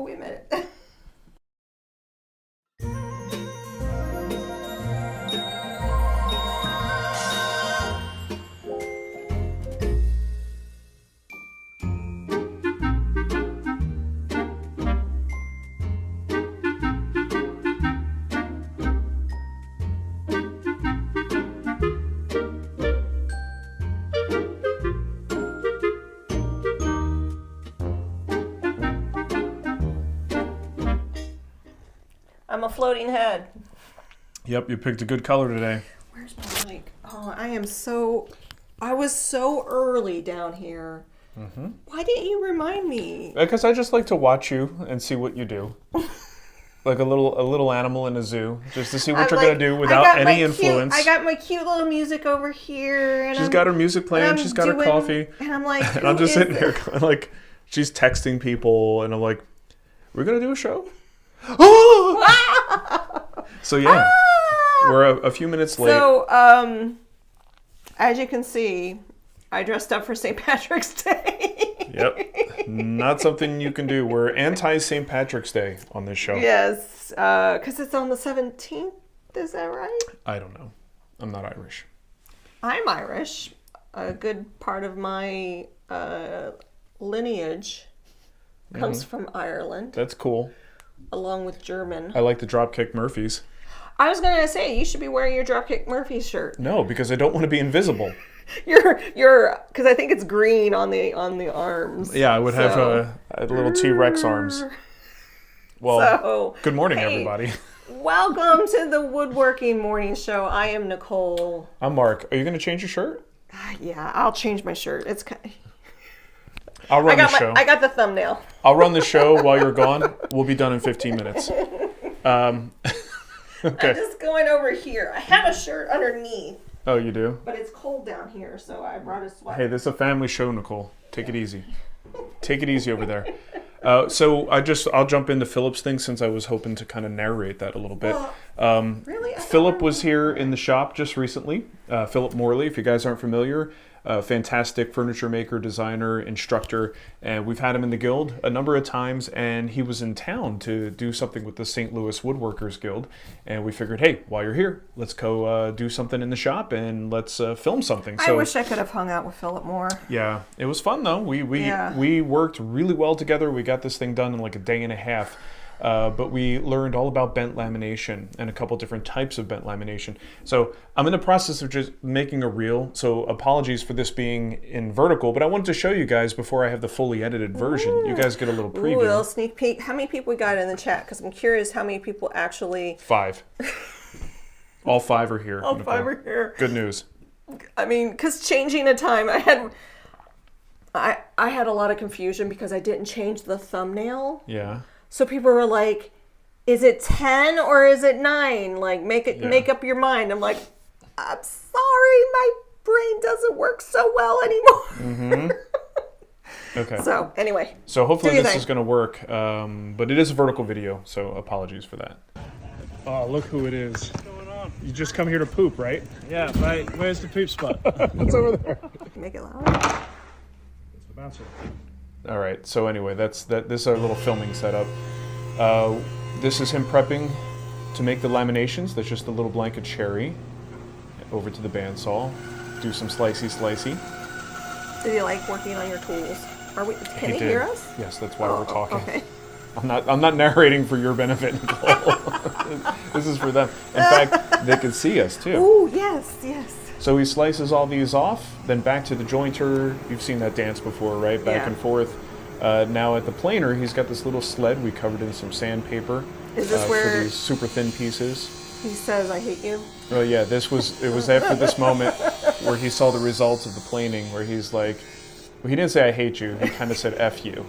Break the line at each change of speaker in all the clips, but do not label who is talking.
wait a minute. I'm a floating head.
Yep, you picked a good color today.
Where's my mic? Oh, I was so early down here. Mm-hmm. Why didn't you remind me?
Because I just like to watch you and see what you do. Like a little animal in a zoo, just to see what you're going to do without any influence.
I got my cute little music over here. And
she's got her music playing, she's got her coffee.
And I'm like,
and I'm just sitting here like, she's texting people, and I'm like, we're going to do a show? So yeah, we're a few minutes late.
So, as you can see, I dressed up for St. Patrick's Day.
Yep, not something you can do. We're anti-St. Patrick's Day on this show.
Yes, because it's on the 17th. Is that right?
I don't know. I'm not Irish.
I'm Irish. A good part of my lineage comes from Ireland.
That's cool.
Along with German.
I like the Dropkick Murphys.
I was gonna say you should be wearing your Dropkick Murphys shirt.
No, because I don't want to be invisible.
You're because I think it's green on the arms.
Yeah, I would have a little T-Rex arms. Well, good morning, everybody.
Welcome to the Woodworking Morning Show. I am Nicole.
I'm Mark. Are you going to change your shirt?
Yeah, I'll change my shirt.
I'll run the show.
I got the thumbnail.
I'll run the show while you're gone. We'll be done in 15 minutes. Okay.
I'm just going over here. I have a shirt underneath.
Oh, you do?
But it's cold down here, so I brought a sweater.
Hey, this is a family show, Nicole. Take it easy. Take it easy over there. So I'll jump into Philip's thing since I was hoping to kind of narrate that a little bit.
Really?
Philip was here in the shop just recently. Philip Morley, if you guys aren't familiar, fantastic furniture maker, designer, instructor, and we've had him in the guild a number of times, and he was in town to do something with the St. Louis Woodworkers Guild, and we figured, hey, while you're here, let's go do something in the shop and let's film something.
I wish I could have hung out with Philip more.
Yeah, it was fun though. We worked really well together. We got this thing done in like a day and a half. But we learned all about bent lamination and a couple different types of bent lamination. So I'm in the process of just making a reel. So apologies for this being in vertical, but I wanted to show you guys before I have the fully edited version. You guys get a little preview.
Ooh, a little sneak peek. How many people we got in the chat? Because I'm curious how many people actually...
5. All 5 are here.
All Nicole. 5 are here.
Good news.
I mean, because changing a time, I had a lot of confusion because I didn't change the thumbnail.
Yeah.
So people were like, is it 10 or is it 9? Like, make up your mind. I'm like, I'm sorry, my brain doesn't work so well anymore.
Mm-hmm. Okay.
So, anyway.
So hopefully this is going to work. But it is a vertical video, so apologies for that. Oh, look who it is.
What's going on?
You just come here to poop, right?
Yeah, right. Where's the poop spot?
It's over there.
Make it louder.
It's the bouncer.
All right, so anyway, this is our little filming setup. This is him prepping to make the laminations. That's just a little blanket cherry. Over to the bandsaw. Do some slicey.
Did you like working on your tools? Can he hear us?
Yes, that's why we're talking.
Okay.
I'm not narrating for your benefit, Nicole. This is for them. In fact, they can see us too.
Ooh, yes.
So he slices all these off, then back to the jointer. You've seen that dance before, right? Back and forth. Now at the planer, he's got this little sled we covered in some sandpaper.
Is this where
for these super thin pieces?
He says, "I hate you"?
Oh yeah, it was after this moment where he saw the results of the planing, where he's like, well, he didn't say "I hate you." He kind of said "F you."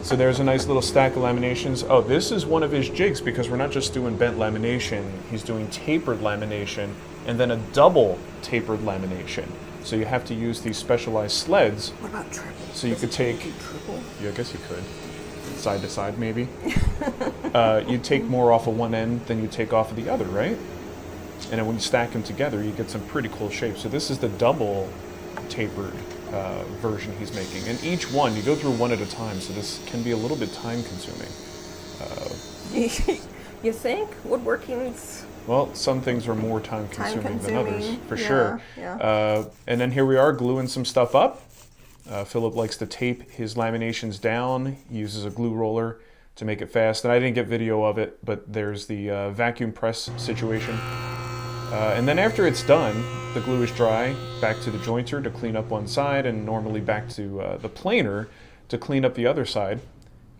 So there's a nice little stack of laminations. Oh, this is one of his jigs because we're not just doing bent lamination. He's doing tapered lamination and then a double tapered lamination. So you have to use these specialized sleds.
What about triple?
So you could take...
Triple?
Yeah, I guess you could. Side to side, maybe. You take more off of one end than you take off of the other, right? And then when you stack them together, you get some pretty cool shapes. So this is the double tapered version he's making. And each one, you go through one at a time, so this can be a little bit time consuming.
You think? Woodworking's...
Well, some things are more time consuming than others, for sure.
Yeah.
And then here we are gluing some stuff up. Philip likes to tape his laminations down. He uses a glue roller to make it fast. And I didn't get video of it, but there's the vacuum press situation. And then after it's done, the glue is dry, back to the jointer to clean up one side, and normally back to the planer to clean up the other side.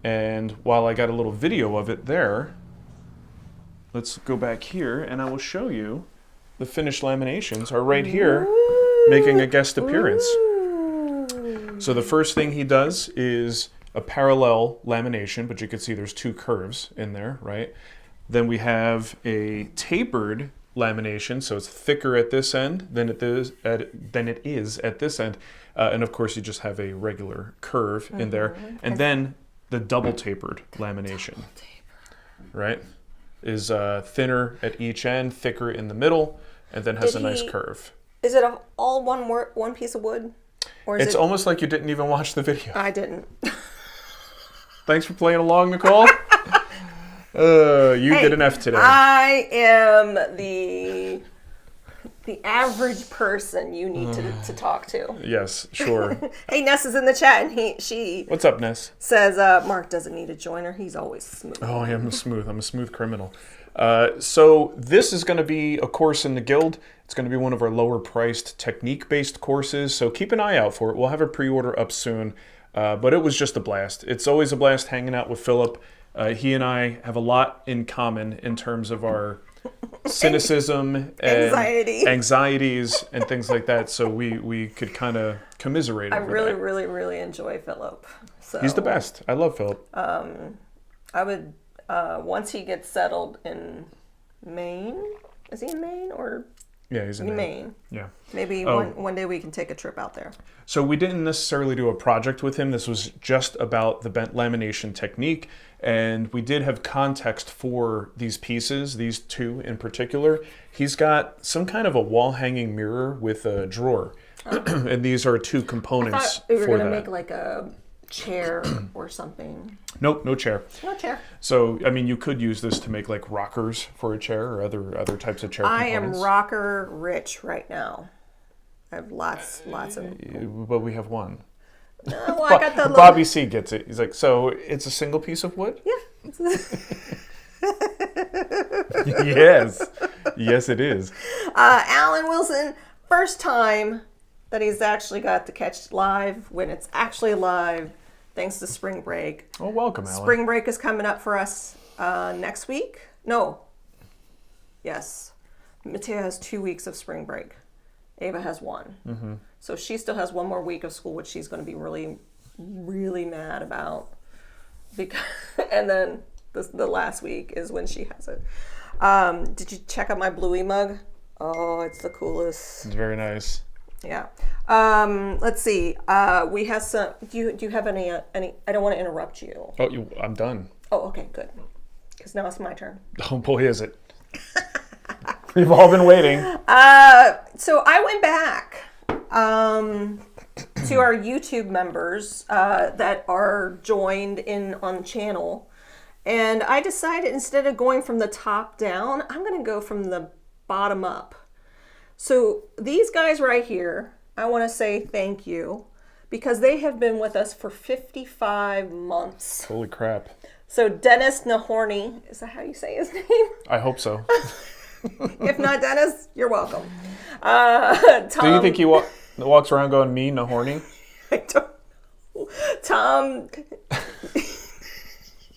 And while I got a little video of it there, let's go back here and I will show you the finished laminations are right here making a guest appearance. So the first thing he does is a parallel lamination, but you can see there's two curves in there, right? Then we have a tapered lamination, so it's thicker at this end than it is at this end. And of course you just have a regular curve in there. And then the double tapered lamination, right? Is thinner at each end, thicker in the middle, and then has a nice curve.
Is it all one piece of wood? Or is
it's almost like you didn't even watch the video.
I didn't.
Thanks for playing along, Nicole. You get an F today.
I am the average person you need to talk to.
Yes, sure.
Hey, Ness is in the chat, and she...
What's up, Ness?
Says Mark doesn't need a joiner. He's always smooth.
Oh, I am smooth. I'm a smooth criminal. So this is going to be a course in the Guild. It's going to be one of our lower-priced technique-based courses, so keep an eye out for it. We'll have a pre-order up soon, but it was just a blast. It's always a blast hanging out with Philip. He and I have a lot in common in terms of our cynicism and anxieties and things like that, so we could kind of commiserate over that.
really enjoy Philip. So
he's the best. I love Philip.
I would once he gets settled in Maine. Is he in Maine or?
Yeah, he's in
Maine.
Yeah.
Maybe one day we can take a trip out there.
So we didn't necessarily do a project with him. This was just about the bent lamination technique. And we did have context for these pieces, these two in particular. He's got some kind of a wall-hanging mirror with a drawer. And these are two components
I thought we were
for
going to
that.
make like a chair or something.
Nope, no chair.
No chair.
So, I mean, you could use this to make like rockers for a chair or other types of chair components.
I am rocker rich right now. I have lots of...
But we have one.
Well, I got the little...
Bobby C gets it. He's like, so it's a single piece of wood?
Yeah.
Yes, it is.
Alan Wilson, first time that he's actually got to catch live when it's actually live, thanks to spring break.
Oh, welcome, Alan.
Spring break is coming up for us next week. No. Yes. Mattea has 2 weeks of spring break. Ava has one. Mm-hmm. So she still has one more week of school, which she's going to be really, really mad about. And then the last week is when she has it. Did you check out my Bluey mug? Oh, it's the coolest.
It's very nice.
Yeah. Let's see. We have some. Do you have any? I don't want to interrupt you.
Oh, I'm done.
Oh, okay, good. Because now it's my turn.
Oh boy, is it! We've all been waiting.
So I went back to our YouTube members that are joined in on the channel, and I decided instead of going from the top down, I'm going to go from the bottom up. So these guys right here, I want to say thank you because they have been with us for 55 months.
Holy crap.
So Dennis Nahorny, is that how you say his name?
I hope so.
If not Dennis, you're welcome. Tom,
do you think he walks around going, me, Nahorny?
I don't know. Tom.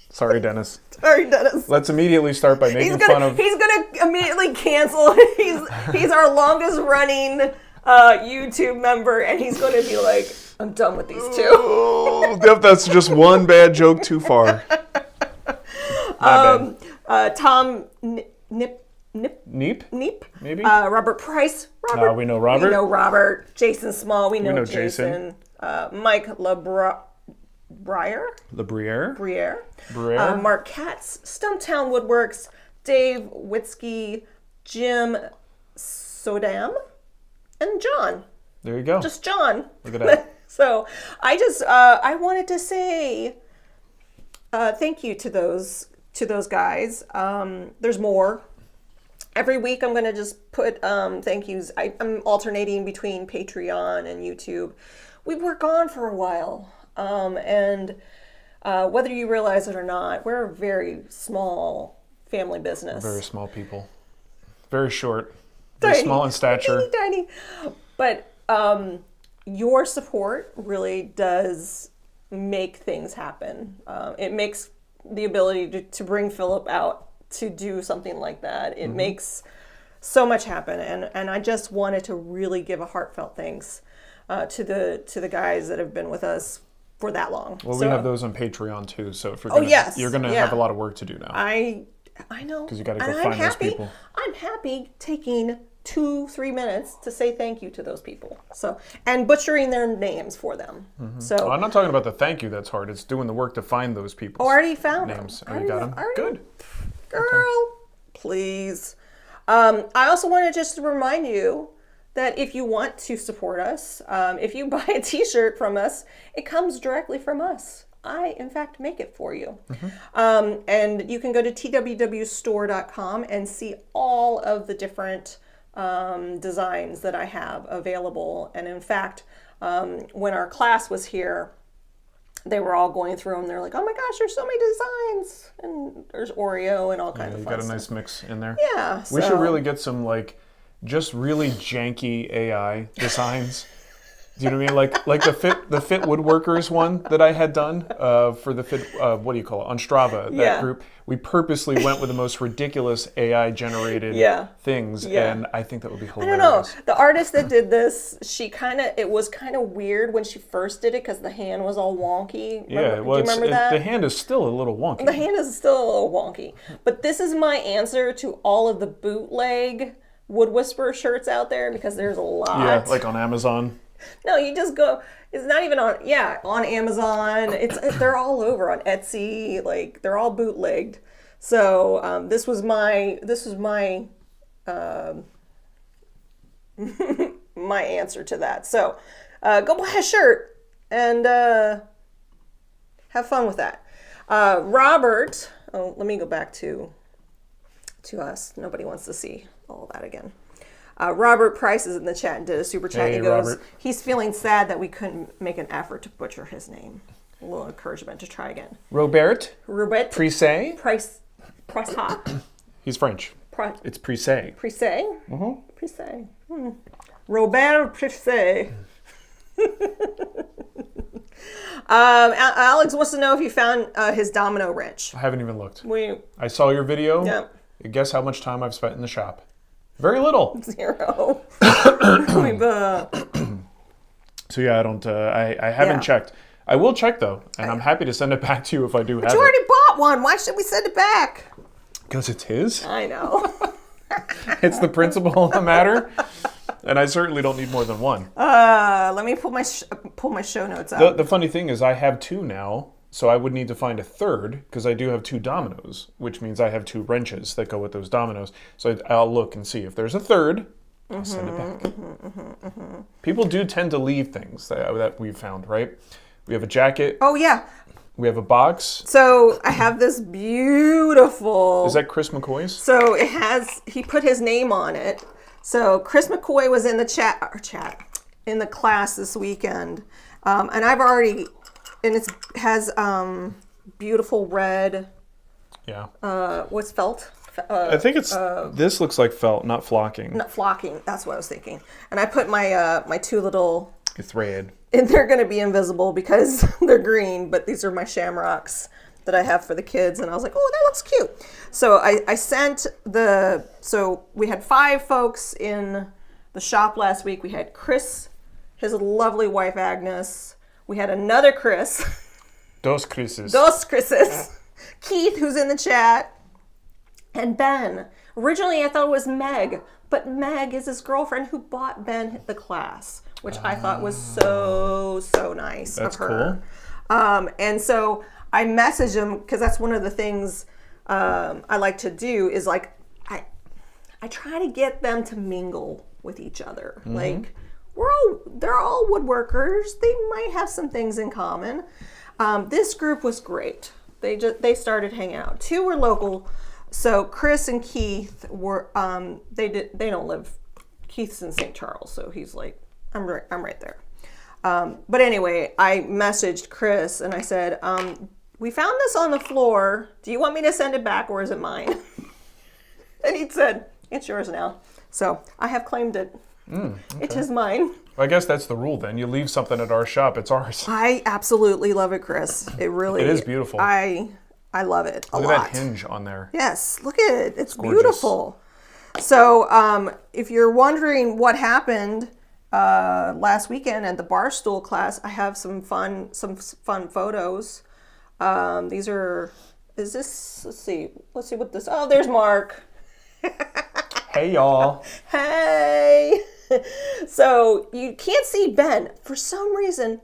Sorry, Dennis.
Sorry, Dennis.
Let's immediately start by making fun of...
He's going to immediately cancel. He's our longest running YouTube member, and he's going to be like, I'm done with these two.
Oh, that's just one bad joke too far.
Tom
Neep? Maybe?
Robert Price.
We know Robert.
We know Robert. Jason Small. We know
Jason.
Mike LeBriere. Mark Katz. Stumptown Woodworks. Dave Witzke. Jim Sodam. And John.
There you go.
Just John.
Look at that.
So I wanted to say thank you to those guys. There's more. Every week I'm going to just put thank yous. I'm alternating between Patreon and YouTube. We were gone for a while. And whether you realize it or not, we're a very small family business.
Very small people. Very short. Very tiny, small in stature.
Tiny. But your support really does make things happen. It makes the ability to bring Philip out to do something like that. It makes so much happen. And I just wanted to really give a heartfelt thanks to the guys that have been with us for that long.
Well, we have those on Patreon too. So if you're gonna have a lot of work to do now.
I know.
Because you got to go find those people.
I'm happy taking 2-3 minutes to say thank you to those people. So, and butchering their names for them. So
well, I'm not talking about the thank you that's hard. It's doing the work to find those people.
Already found
names.
them.
Oh, you got them? Good.
Girl, please. I also wanted just to remind you that if you want to support us, if you buy a t-shirt from us, it comes directly from us. I, in fact, make it for you. And you can go to twwstore.com and see all of the different designs that I have available. And in fact, when our class was here, they were all going through them. They're like, oh my gosh, there's so many designs. And there's Oreo and all kinds of fun
You got a nice
stuff.
mix in there.
Yeah.
We should really get some, just really janky AI designs. Do you know what I mean? Like the Fit Woodworkers one that I had done for the Fit, what do you call it, on Strava, that group. We purposely went with the most ridiculous AI generated things, and I think that would be hilarious.
I don't know. The artist that did this, it was kind of weird when she first did it because the hand was all wonky.
Yeah, well,
do you remember that?
The hand is still a little wonky.
The hand is still a little wonky. But this is my answer to all of the bootleg Wood Whisperer shirts out there because there's a lot.
Yeah, like on Amazon.
No, you just go. It's not even on. Yeah, on Amazon. They're all over on Etsy. Like they're all bootlegged. So this was my my answer to that. So go buy a shirt and have fun with that. Robert. Oh, let me go back to us. Nobody wants to see all that again. Robert Price is in the chat and did a super chat.
Hey,
he goes,
Robert.
He's feeling sad that we couldn't make an effort to butcher his name. A little encouragement to try again.
Robert
Price. Price.
He's French. It's Price.
Price? Price. Robert Price. Alex wants to know if you found his domino wrench.
I haven't even looked.
I
saw your video.
Yep.
Guess how much time I've spent in the shop? Very little.
0.
So yeah, I haven't checked. I will check though, and I'm happy to send it back to you if I do have it.
But you already bought one. Why should we send it back?
Because it's his.
I know.
It's the principle of the matter, and I certainly don't need more than one.
Let me pull my show notes out.
The funny thing is I have 2 now, so I would need to find a third because I do have 2 dominoes, which means I have 2 wrenches that go with those dominoes. So I'll look and see if there's a third. I'll send it back. People do tend to leave things that we've found, right? We have a jacket.
Oh yeah.
We have a box.
So I have this beautiful.
Is that Chris McCoy's?
So he put his name on it. So Chris McCoy was in the in the class this weekend, and I've already. And it has beautiful red.
Yeah.
What's felt?
I think it's. This looks like felt, not flocking.
Not flocking. That's what I was thinking. And I put my my 2 little.
Thread.
And they're going to be invisible because they're green. But these are my shamrocks that I have for the kids. And I was like, oh, that looks cute. So I sent the. So we had 5 folks in the shop last week. We had Chris, his lovely wife Agnes. We had another Chris.
Dos Chrises.
Keith, who's in the chat. And Ben. Originally, I thought it was Meg. But Meg is his girlfriend who bought Ben the class. Which I thought was so nice of her.
That's cool.
And so I messaged him, because that's one of the things I like to do, is like, I try to get them to mingle with each other. Like, they're all woodworkers. They might have some things in common. This group was great. They started hanging out. 2 were local. So Chris and Keith were they don't live. Keith's in St. Charles, so he's like, I'm right there. But anyway, I messaged Chris and I said, we found this on the floor. Do you want me to send it back or is it mine? And he said, it's yours now. So I have claimed it. Okay. It is mine.
Well, I guess that's the rule then. You leave something at our shop, it's ours.
I absolutely love it, Chris. It really
It is beautiful.
I love it a lot.
Look at that hinge on there.
Yes, look at it. It's beautiful. So if you're wondering what happened last weekend at the bar stool class, I have some fun photos. Let's see what this, oh, there's Mark.
Hey, y'all.
Hey. So you can't see Ben. For some reason,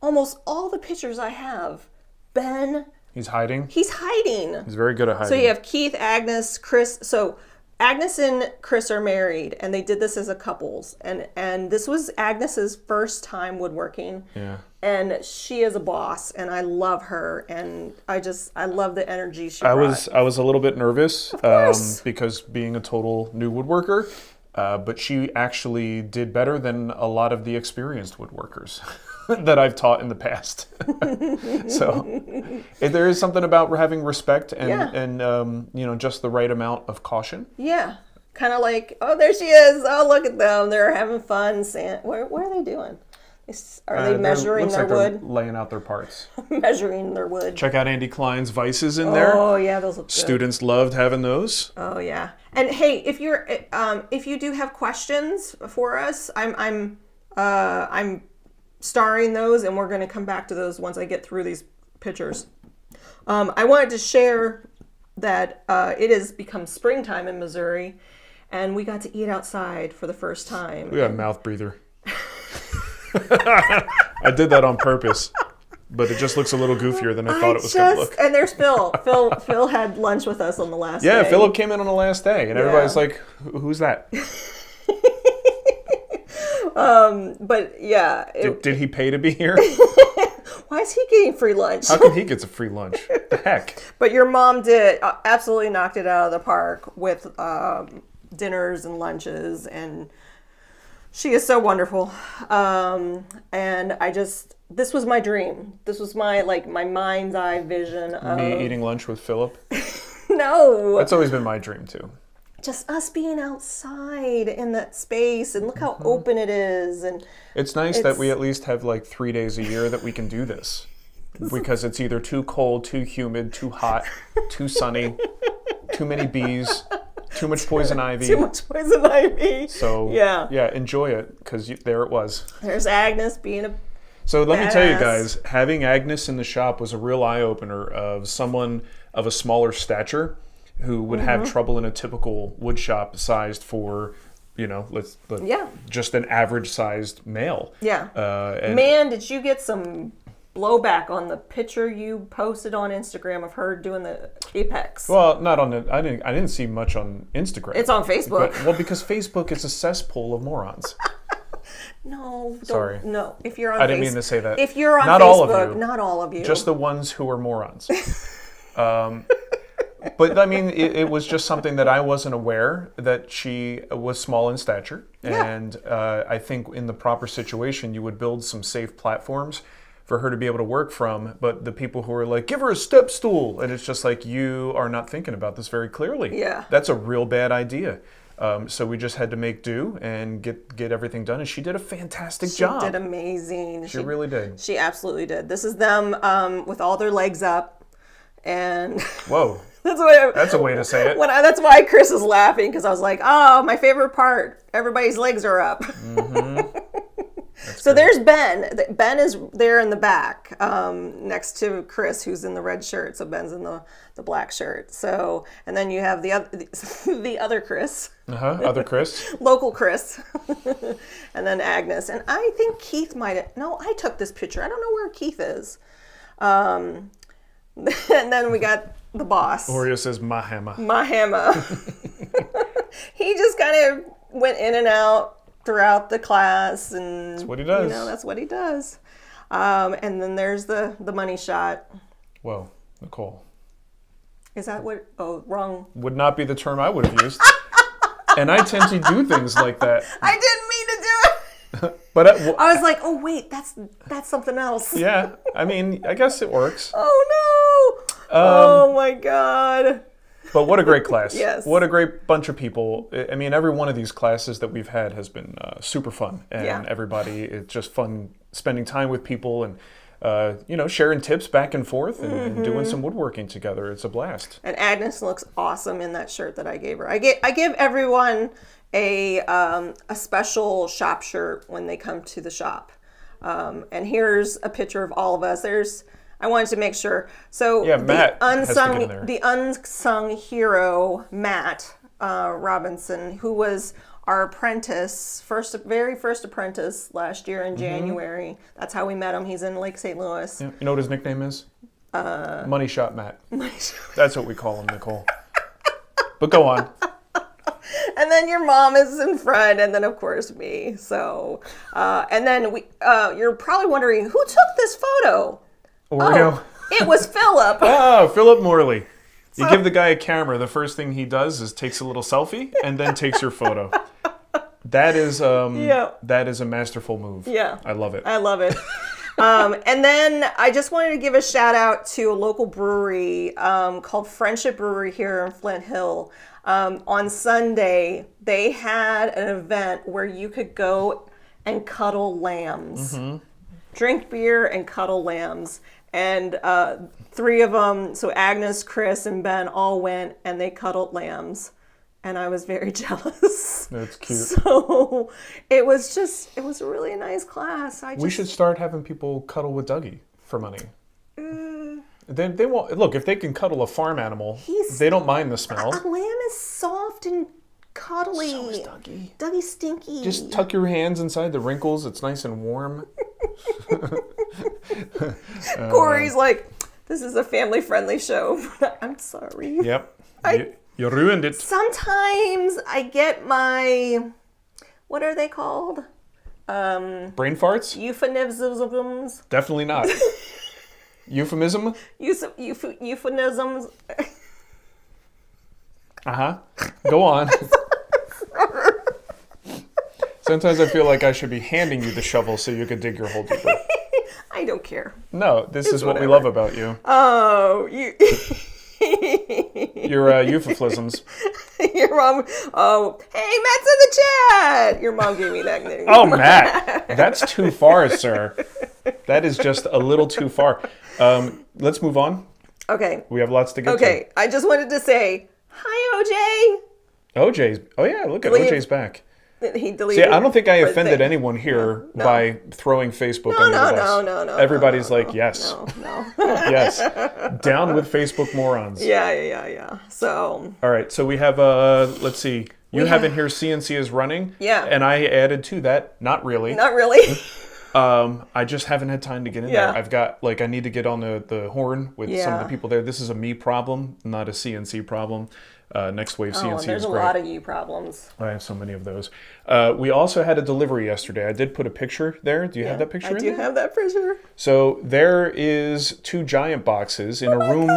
almost all the pictures I have, Ben.
He's hiding?
He's hiding.
He's very good at hiding.
So you have Keith, Agnes, Chris. So Agnes and Chris are married, and they did this as a couples. And this was Agnes's first time woodworking.
Yeah.
And she is a boss, and I love her, and I love the energy she brought.
I was a little bit nervous
course.
because being a total new woodworker, but she actually did better than a lot of the experienced woodworkers that I've taught in the past. So there is something about having respect and just the right amount of caution.
Yeah. Kind of like, oh, there she is. Oh, look at them. They're having fun. What are they doing? Are they measuring their wood?
They're laying out their parts.
Measuring their wood.
Check out Andy Klein's vices in there.
Oh yeah, those look good.
Students loved having those.
Oh yeah. And hey, if you do have questions for us, I'm starring those, and we're going to come back to those once I get through these pictures. I wanted to share that it has become springtime in Missouri, and we got to eat outside for the first time.
We got a mouth breather. I did that on purpose, but it just looks a little goofier than I thought it was going to look.
And there's Phil. Phil had lunch with us on the last day.
Yeah, Philip came in on the last day, and everybody's like, "Who's that?"
But yeah.
Did he pay to be here?
Why is he getting free lunch?
How come he gets a free lunch? The heck?
But your mom did absolutely knocked it out of the park with dinners and lunches, and she is so wonderful. And this was my dream. This was my mind's eye vision of
Me eating lunch with Philip?
No.
That's always been my dream too.
Just us being outside in that space, and look how open it is. And
it's nice that we at least have 3 days a year that we can do this. Because it's either too cold, too humid, too hot, too sunny, too many bees, too much poison ivy.
Too much poison ivy.
So yeah, enjoy it, because there it was.
There's Agnes being a
So let
badass.
me tell you guys, having Agnes in the shop was a real eye-opener of someone of a smaller stature who would have trouble in a typical wood shop sized for, just an average-sized male.
Yeah.
And
Man, did you get some blowback on the picture you posted on Instagram of her doing the apex?
Well, not on the. I didn't see much on Instagram.
It's on Facebook.
Because Facebook is a cesspool of morons.
No.
Sorry.
No. If you're on
I didn't mean to say that.
If you're on
not
Facebook,
all of you,
not all of you.
just the ones who are morons. But I mean, it was just something that I wasn't aware that she was small in stature, and I think in the proper situation you would build some safe platforms for her to be able to work from. But the people who are like, give her a step stool, and it's just like, you are not thinking about this very clearly.
Yeah,
that's a real bad idea. So we just had to make do and get everything done, and she did a fantastic job.
She did amazing.
She really did.
She absolutely did. This is them with all their legs up, and
whoa. That's a way to say it.
That's why Chris is laughing, because I was like, oh, my favorite part. Everybody's legs are up. So there's Ben. Ben is there in the back next to Chris, who's in the red shirt. So Ben's in the black shirt. So, and then you have the other Chris.
Other Chris.
Local Chris. And then Agnes. And I think Keith I took this picture. I don't know where Keith is. And then we got the boss.
Oreo says, my hammer.
My hammer. He just kind of went in and out, throughout the class, and
that's what he does.
That's what he does. And then there's the money shot.
Whoa, Nicole.
Is that what? Oh, wrong.
Would not be the term I would have used. And I tend to do things like that.
I didn't mean to do it.
But
I was like, oh wait, that's something else.
yeah, I mean, I guess it works.
Oh no! Oh my God.
But what a great class.
Yes.
What a great bunch of people. I mean, every one of these classes that we've had has been super fun. And everybody, it's just fun spending time with people and, sharing tips back and forth and doing some woodworking together. It's a blast.
And Agnes looks awesome in that shirt that I gave her. I give everyone a special shop shirt when they come to the shop. And here's a picture of all of us. I wanted to make sure. So
Matt has to get in there.
The unsung hero, Matt Robinson, who was our apprentice, very first apprentice last year in January. That's how we met him. He's in Lake St. Louis.
Yeah. You know what his nickname is? Money Shot Matt. That's what we call him, Nicole. But go on.
And then your mom is in front, and then of course me. So, and then you're probably wondering who took this photo.
Oreo.
It was Philip.
Oh, Philip Morley. You give the guy a camera, the first thing he does is takes a little selfie and then takes your photo. That is that is a masterful move. Yeah. I love it.
I love it. And then I just wanted to give a shout out to a local brewery called Friendship Brewery here in Flint Hill. On Sunday, they had an event where you could go and cuddle lambs. Drink beer and cuddle lambs. And 3 of them, so Agnes, Chris, and Ben all went and they cuddled lambs. And I was very jealous. That's cute. So it was a really nice class.
We should start having people cuddle with Dougie for money. They won't, look, if they can cuddle a farm animal, they don't mind the smell.
A lamb is soft and cuddly.
So is Dougie.
Dougie's stinky.
Just tuck your hands inside the wrinkles. It's nice and warm.
Corey's like, this is a family-friendly show. I'm sorry.
Yep. You ruined it.
Sometimes I get my, what are they called?
Brain farts?
Euphemisms.
Definitely not. Euphemism?
Euphemisms.
Go on. Sometimes I feel like I should be handing you the shovel so you could dig your hole deeper.
I don't care.
No, this is what we love about you.
Oh,
Your euphemisms.
Your mom. Oh, hey, Matt's in the chat. Your mom gave me that name.
Oh, Matt, that's too far, sir. That is just a little too far. Let's move on.
Okay.
We have lots to get to.
Okay, I just wanted to say hi,
OJ's. Oh yeah, look at OJ's back.
He deleted.
See, I don't think I offended anyone here by throwing Facebook under the bus. No. Everybody's like, yes.
No.
Yes. Down with Facebook morons.
Yeah. So.
All right. So we have, let's see. You have in here CNC is running.
Yeah.
And I added to that, not really. I just haven't had time to get in there. I've got, I need to get on the horn with some of the people there. This is a me problem, not a CNC problem. Next Wave CNC is great.
There's a lot of you problems.
I have so many of those. We also had a delivery yesterday. I did put a picture there. Do you have that picture in there?
I do have that picture.
So there is 2 giant boxes in a room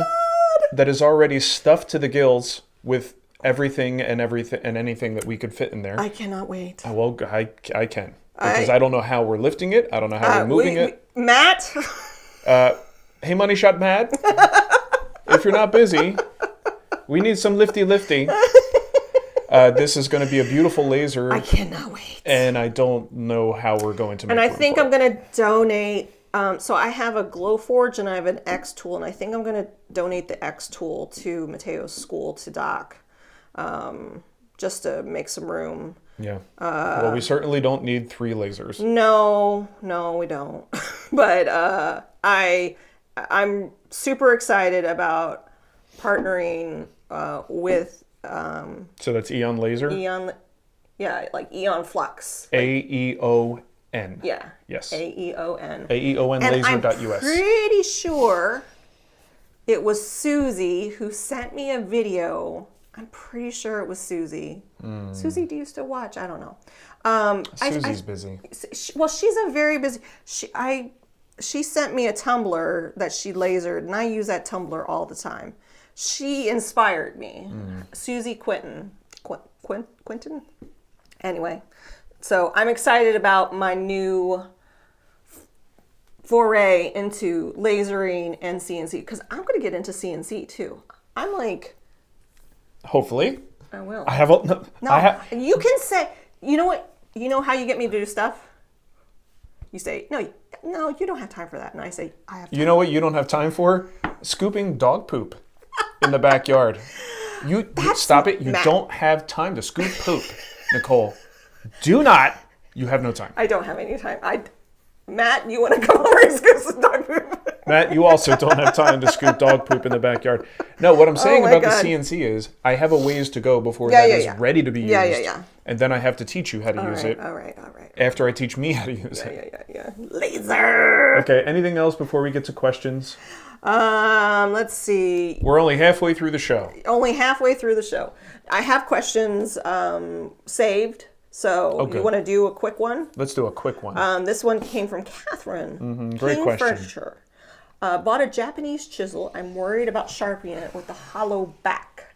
that is already stuffed to the gills with everything and anything that we could fit in there.
I cannot wait.
Well, I can. Because I don't know how we're lifting it. I don't know how we're moving it.
Matt?
Hey, Money Shot Matt. If you're not busy... We need some lifty. This is going to be a beautiful laser.
I cannot wait.
And I don't know how we're going to make it.
And I think I'm going to donate. So I have a Glowforge and I have an X tool. And I think I'm going to donate the X tool to Mateo's school, to Doc. Just to make some room.
Yeah. Well, we certainly don't need 3 lasers.
No, we don't. But I'm super excited about partnering with
so that's Eon Laser?
Like Eon Flux.
AEON.
Yeah.
Yes.
AEON.
AEONlaser.us.
I'm pretty sure it was Susie who sent me a video I'm pretty sure it was Susie. Susie, do you still watch? I don't know.
Susie's busy.
Well, she's a very busy. She sent me a tumbler that she lasered, and I use that tumbler all the time. She inspired me. Susie Quinton. Quinton? Anyway, so I'm excited about my new foray into lasering and CNC because I'm going to get into CNC too. I'm like,
hopefully,
I will.
I have a, no.
You can say, you know what? You know how you get me to do stuff? You say, no, you don't have time for that. And I say, I have time.
You know what you don't have time for? Scooping dog poop in the backyard. You stop it. You don't have time to scoop poop, Nicole. Do not. You have no time.
I don't have any time. Matt, you want to come over and scoop some dog poop?
Matt, you also don't have time to scoop dog poop in the backyard. No, what I'm saying about the CNC is I have a ways to go before that is ready to be used.
Yeah.
And then I have to teach you how to use it.
All right.
After I teach me how to use it.
Yeah. Laser.
Okay, anything else before we get to questions?
Let's see.
We're only halfway through the show.
I have questions saved. So you want to do a quick one?
Let's do a quick one.
This one came from Catherine.
Great question.
Furniture. Bought a Japanese chisel. I'm worried about sharpening it with the hollow back.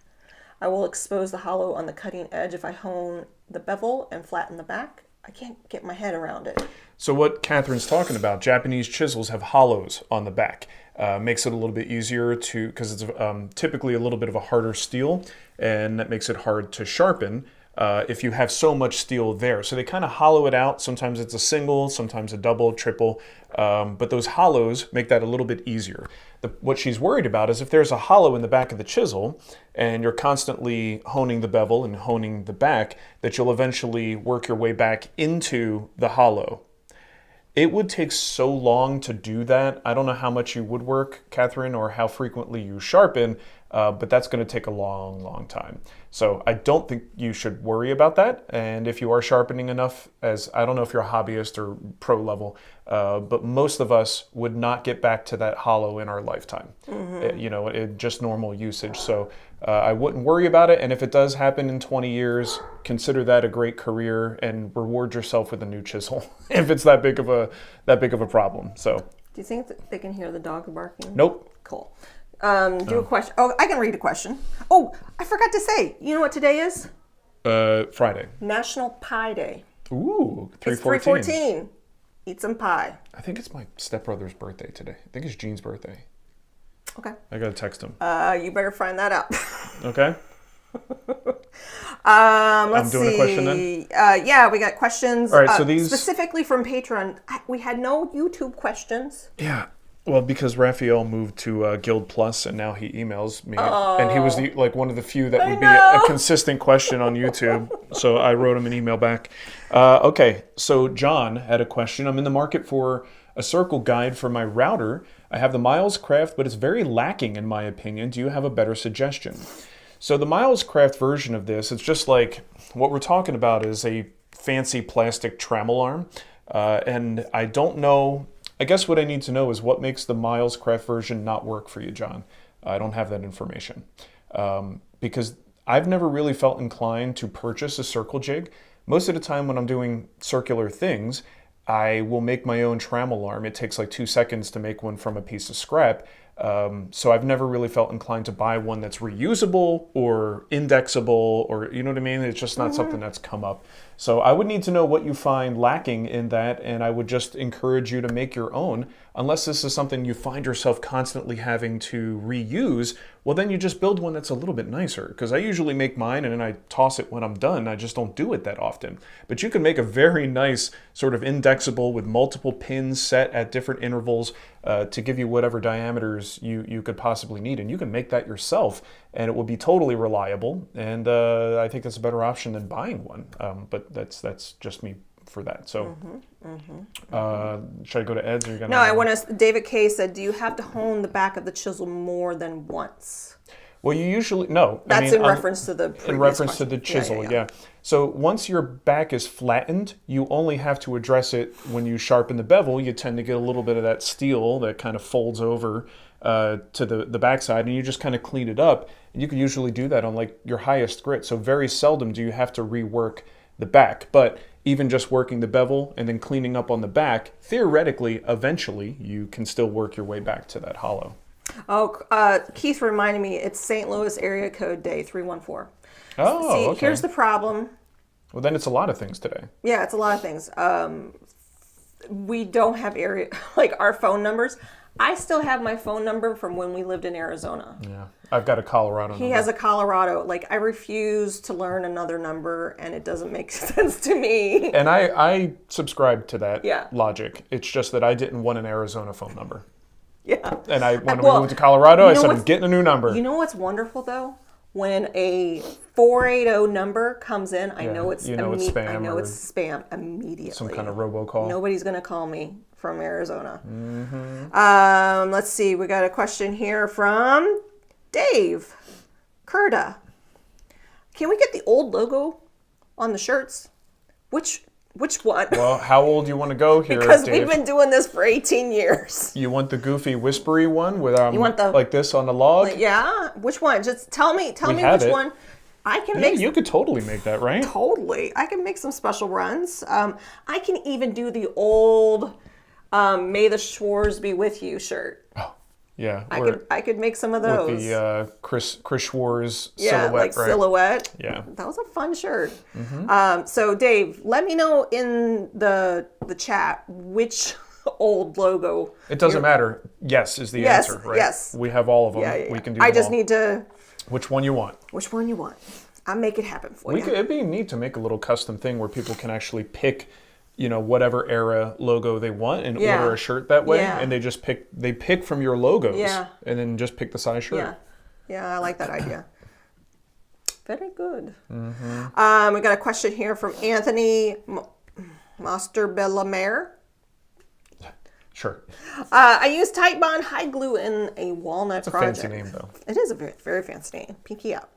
I will expose the hollow on the cutting edge if I hone the bevel and flatten the back. I can't get my head around it.
So what Catherine's talking about, Japanese chisels have hollows on the back. Makes it a little bit easier to, because it's typically a little bit of a harder steel, and that makes it hard to sharpen. If you have so much steel there. So they kind of hollow it out. Sometimes it's a single, sometimes a double, triple. But those hollows make that a little bit easier. What she's worried about is if there's a hollow in the back of the chisel and you're constantly honing the bevel and honing the back, that you'll eventually work your way back into the hollow. It would take so long to do that. I don't know how much you woodwork, Catherine, or how frequently you sharpen, but that's going to take a long, long time. So I don't think you should worry about that. And if you are sharpening enough, as I don't know if you're a hobbyist or pro level, but most of us would not get back to that hollow in our lifetime, just normal usage. So I wouldn't worry about it. And if it does happen in 20 years, consider that a great career and reward yourself with a new chisel if it's that big of a problem. So,
do you think that they can hear the dog barking?
Nope.
Cool. Do a question. Oh, I can read a question. Oh, I forgot to say. You know what today is?
Friday.
National Pie Day.
Ooh, 3/14.
It's 3/14. Eat some pie.
I think it's my stepbrother's birthday today. I think it's Jean's birthday.
Okay.
I gotta text him.
You better find that out.
Okay.
Let's
I'm doing
see.
A question then?
Yeah, we got questions.
All right, so these
specifically from Patreon. We had no YouTube questions.
Yeah. Well, because Raphael moved to Guild Plus, and now he emails me, and he was one of the few that would be a consistent question on YouTube. So I wrote him an email back. Okay, so John had a question. I'm in the market for a circle guide for my router. I have the Miles Craft, but it's very lacking in my opinion. Do you have a better suggestion? So the Miles Craft version of this, it's just like what we're talking about is a fancy plastic trammel arm, and I don't know. I guess what I need to know is what makes the Miles Craft version not work for you, John. I don't have that information. Because I've never really felt inclined to purchase a circle jig. Most of the time when I'm doing circular things, I will make my own trammel arm. It takes like 2 seconds to make one from a piece of scrap. So I've never really felt inclined to buy one that's reusable or indexable, or you know what I mean? It's just not something that's come up. So I would need to know what you find lacking in that, and I would just encourage you to make your own. Unless this is something you find yourself constantly having to reuse, well then you just build one that's a little bit nicer. Because I usually make mine and then I toss it when I'm done. I just don't do it that often. But you can make a very nice sort of indexable with multiple pins set at different intervals to give you whatever diameters you could possibly need. And you can make that yourself and it will be totally reliable. And I think that's a better option than buying one. But that's just me for that. So should I go to Ed's? Or
No, I want to. David K said, do you have to hone the back of the chisel more than once?
Well, you usually, no.
That's in reference to the previous
In reference
question.
to the chisel, yeah. So once your back is flattened, you only have to address it when you sharpen the bevel. You tend to get a little bit of that steel that kind of folds over to the backside, and you just kind of clean it up. And you can usually do that on like your highest grit. So very seldom do you have to rework the back. But even just working the bevel and then cleaning up on the back, theoretically, eventually, you can still work your way back to that hollow.
Oh, Keith reminded me, it's St. Louis area code day 314.
Oh,
See,
okay.
here's the problem.
Well, then it's a lot of things today.
Yeah, it's a lot of things. We don't have area, like our phone numbers. I still have my phone number from when we lived in Arizona.
Yeah, I've got a Colorado number.
He has a Colorado. Like, I refuse to learn another number, and it doesn't make sense to me.
And I subscribe to that
Yeah.
logic. It's just that I didn't want an Arizona phone number.
Yeah.
And when we moved to Colorado, I said, I'm getting a new number.
You know what's wonderful, though? When a 480 number comes in, I know it's
spam.
I know it's spam immediately.
Some kind of robocall.
Nobody's going to call me from Arizona. Mm-hmm. Let's see. We got a question here from Dave Curda. Can we get the old logo on the shirts? Which one?
Well, how old do you want to go here,
Because
Dave?
we've been doing this for 18 years.
You want the goofy, whispery one with
You want the-
like this on the log?
Yeah? Which one? Just tell me
have
which
it.
one. I can
Yeah,
make
you could totally make that, right?
Totally. I can make some special runs. I can even do the old May the Shores Be With You shirt.
Yeah.
I could make some of those.
With the Chris Schwarz
yeah,
silhouette,
like
right?
silhouette.
Yeah.
That was a fun shirt. So Dave, let me know in the chat which old logo.
It doesn't matter. Yes is the answer, right?
Yes.
We have all of them.
Yeah.
We can do
I
them
just
all.
need to.
Which one you want?
Which one you want? I'll make it happen for you.
It'd be neat to make a little custom thing where people can actually pick, whatever era logo they want and order a shirt that way, and they just pick from your logos, and then just pick the size shirt.
Yeah, I like that idea. Very good. We got a question here from Anthony Master-Bellamere.
Sure.
I use Tight Bond high glue in a walnut project.
Fancy name, though.
It is a very, very fancy name. Pinky up.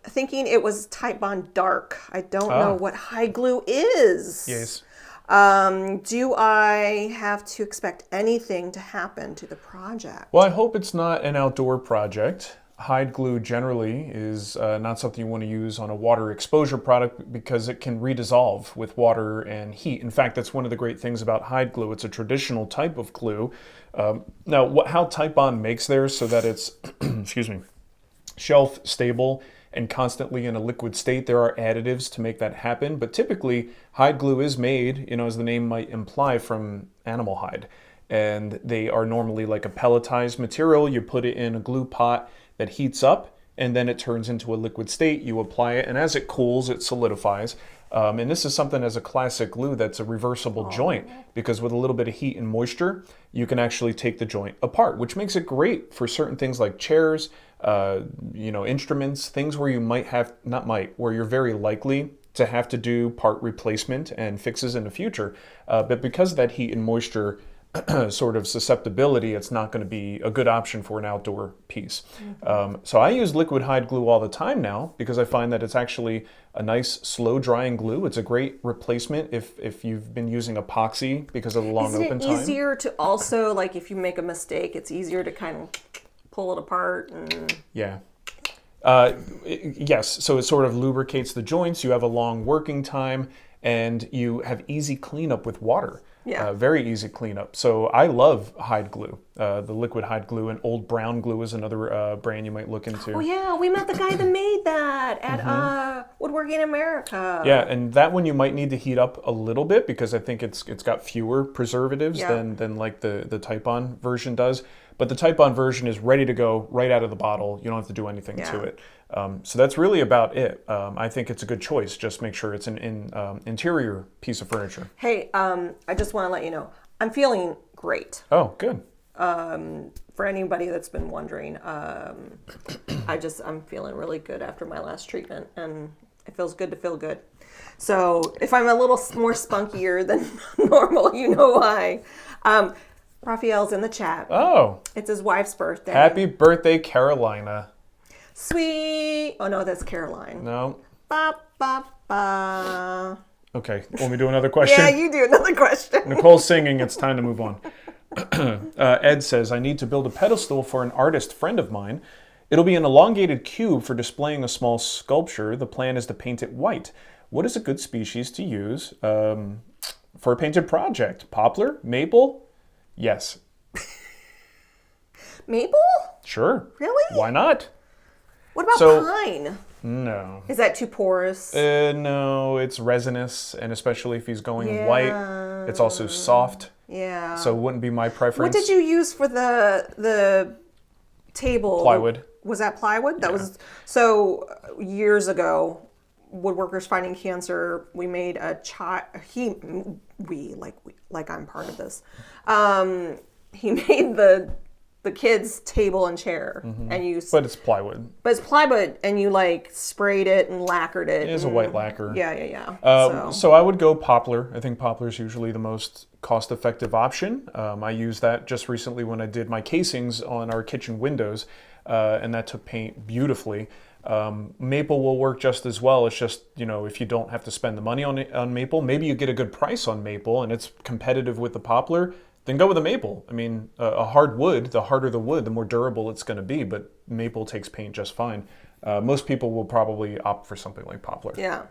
Thinking it was Tight Bond Dark. I don't know what high glue is.
Yes.
Do I have to expect anything to happen to the project?
Well, I hope it's not an outdoor project. Hide glue generally is not something you want to use on a water exposure product because it can redissolve with water and heat. In fact, that's one of the great things about hide glue. It's a traditional type of glue. Now, how Tite Bond makes theirs so that it's, excuse me, shelf stable and constantly in a liquid state, there are additives to make that happen. But typically, hide glue is made, as the name might imply, from animal hide. And they are normally like a pelletized material. You put it in a glue pot that heats up, and then it turns into a liquid state. You apply it, and as it cools, it solidifies. And this is something as a classic glue that's a reversible joint, because with a little bit of heat and moisture, you can actually take the joint apart, which makes it great for certain things like chairs, instruments, things where you where you're very likely to have to do part replacement and fixes in the future. But because of that heat and moisture sort of susceptibility, it's not going to be a good option for an outdoor piece. So I use liquid hide glue all the time now because I find that it's actually a nice slow drying glue. It's a great replacement if you've been using epoxy because of the long open time.
Isn't it easier to also, like if you make a mistake, it's easier to kind of pull it apart?
Yeah. Yes, so it sort of lubricates the joints. You have a long working time and you have easy cleanup with water.
Yeah.
Very easy cleanup. So I love hide glue, the liquid hide glue, and Old Brown glue is another brand you might look into.
Oh yeah, we met the guy that made that at Woodworking America.
Yeah, and that one you might need to heat up a little bit because I think it's got fewer preservatives than like the Type-On version does. But the Type-On version is ready to go right out of the bottle. You don't have to do anything to it. So that's really about it. I think it's a good choice. Just make sure it's an interior piece of furniture.
Hey, I just want to let you know, I'm feeling great.
Oh, good.
For anybody that's been wondering, I'm feeling really good after my last treatment, and it feels good to feel good. So if I'm a little more spunkier than normal, you know why. Raphael's in the chat.
Oh.
It's his wife's birthday.
Happy birthday, Carolina.
Sweet. Oh, no, that's Caroline.
No.
Ba, ba, ba.
Okay, want me to do another question?
Yeah, you do another question.
Nicole's singing. It's time to move on. Ed says, I need to build a pedestal for an artist friend of mine. It'll be an elongated cube for displaying a small sculpture. The plan is to paint it white. What is a good species to use for a painted project? Poplar? Maple? Yes.
Maple?
Sure.
Really?
Why not?
What about
So-
pine?
No.
Is that too porous?
No, it's resinous, and especially if he's going white, it's also soft.
Yeah.
So it wouldn't be my preference.
What did you use for the table?
Plywood.
Was that plywood? That was so years ago. Woodworkers Fighting Cancer. We made a like I'm part of this. He made the kids' table and chair, and you.
But it's plywood.
But it's plywood, and you like sprayed it and lacquered it.
It is a white lacquer.
Yeah.
So I would go poplar. I think poplar is usually the most cost-effective option. I used that just recently when I did my casings on our kitchen windows, and that took paint beautifully. Maple will work just as well. It's just, if you don't have to spend the money on maple, maybe you get a good price on maple and it's competitive with the poplar, then go with a maple. I mean, a hard wood, the harder the wood, the more durable it's going to be, but maple takes paint just fine. Most people will probably opt for something like poplar.
Yeah.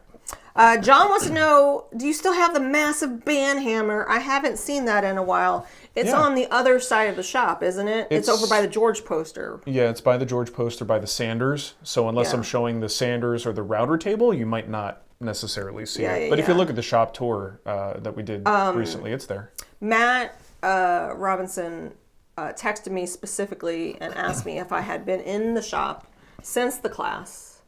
John wants to know, do you still have the massive band hammer? I haven't seen that in a while. It's on the other side of the shop, isn't it? It's over by the George poster.
Yeah, it's by the George poster, by the Sanders. So unless I'm showing the Sanders or the router table, you might not necessarily see it. But if you look at the shop tour that we did recently, it's there.
Matt Robinson texted me specifically and asked me if I had been in the shop since the class,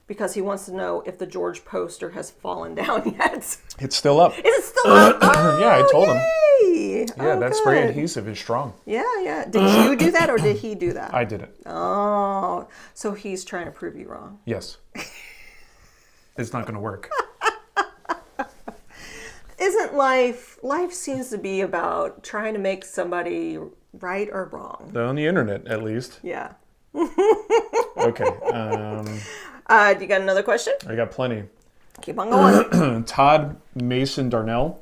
because he wants to know if the George poster has fallen down yet.
It's still up.
Is it still up? Oh,
yeah, I told him.
yay!
Yeah, that spray adhesive is strong.
Yeah. Did you do that or did he do that?
I did it.
Oh, so he's trying to prove you wrong.
Yes. It's not going to work.
Isn't life seems to be about trying to make somebody right or wrong.
On the internet, at least.
Yeah.
Okay.
Do you got another question?
I got plenty.
Keep on going.
Todd Mason Darnell.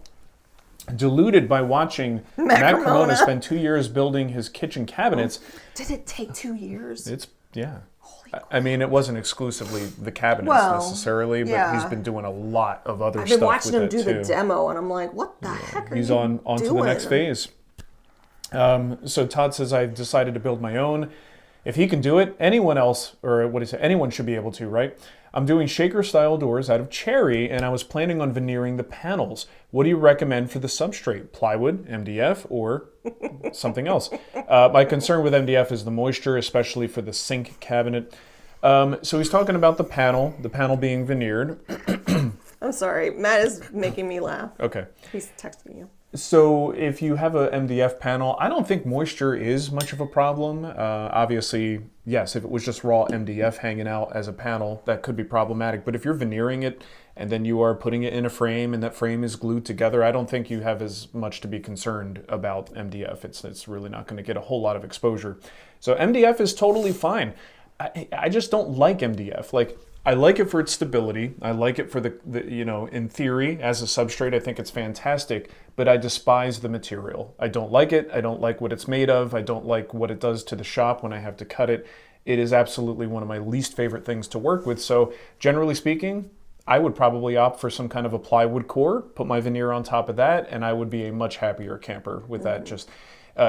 Deluded by watching Matt Cremona spend 2 years building his kitchen cabinets.
Did it take 2 years?
Yeah. I mean, it wasn't exclusively the cabinets necessarily, but he's been doing a lot of other stuff.
I've been watching him
with
do
the
demo, and I'm like, what the heck are
he's
you
on to the next phase. So Todd says, I've decided to build my own. If he can do it, anyone else, or what is it? Anyone should be able to, right? I'm doing shaker-style doors out of cherry, and I was planning on veneering the panels. What do you recommend for the substrate? Plywood, MDF, or something else? My concern with MDF is the moisture, especially for the sink cabinet. So he's talking about the panel being veneered.
I'm sorry. Matt is making me laugh.
Okay.
He's texting you.
So if you have a MDF panel, I don't think moisture is much of a problem. Obviously, yes, if it was just raw MDF hanging out as a panel, that could be problematic. But if you're veneering it and then you are putting it in a frame and that frame is glued together, I don't think you have as much to be concerned about MDF. It's really not going to get a whole lot of exposure. So MDF is totally fine. I just don't like MDF. Like, I like it for its stability. I like it for the in theory, as a substrate, I think it's fantastic, but I despise the material. I don't like it. I don't like what it's made of. I don't like what it does to the shop when I have to cut it. It is absolutely one of my least favorite things to work with. So generally speaking, I would probably opt for some kind of a plywood core, put my veneer on top of that, and I would be a much happier camper with that. Just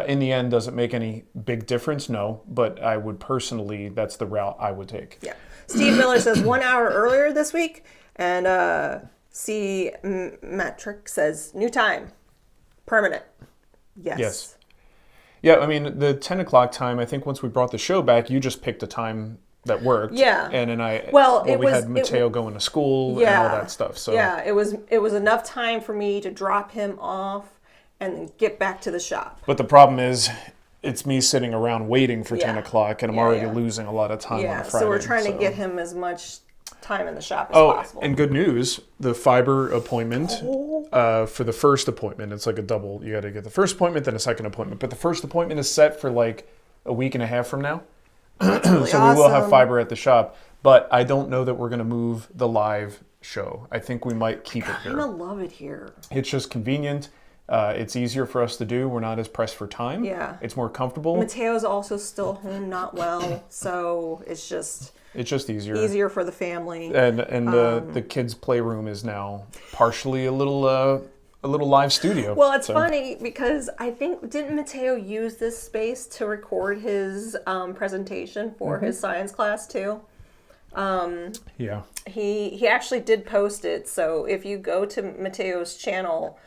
in the end, does it make any big difference? No, but I would personally, that's the route I would take.
Yeah. Steve Miller says 1 hour earlier this week, and C Metric says new time, permanent. Yes.
Yeah, I mean, the 10 o'clock time, I think once we brought the show back, you just picked a time that worked.
Yeah.
And then we had Mateo going to school and all that stuff. So
yeah, it was enough time for me to drop him off and then get back to the shop.
But the problem is, it's me sitting around waiting for 10 o'clock, and I'm already losing a lot of time on a Friday.
So we're trying to get him as much time in the shop as possible.
And good news, the fiber appointment for the first appointment, it's like a double. You got to get the first appointment, then a second appointment. But the first appointment is set for like a week and a half from now.
That's really
so
awesome.
We will have fiber at the shop, but I don't know that we're going to move the live show. I think we might keep it here.
I love it here.
It's just convenient. It's easier for us to do. We're not as pressed for time.
Yeah.
It's more comfortable.
Mateo's also still home, not well, so it's just
easier
for the family.
And the kids' playroom is now partially a little live studio.
Well, it's funny because I think, didn't Mateo use this space to record his presentation for his science class too?
Yeah.
He actually did post it. So if you go to Mateo's channel,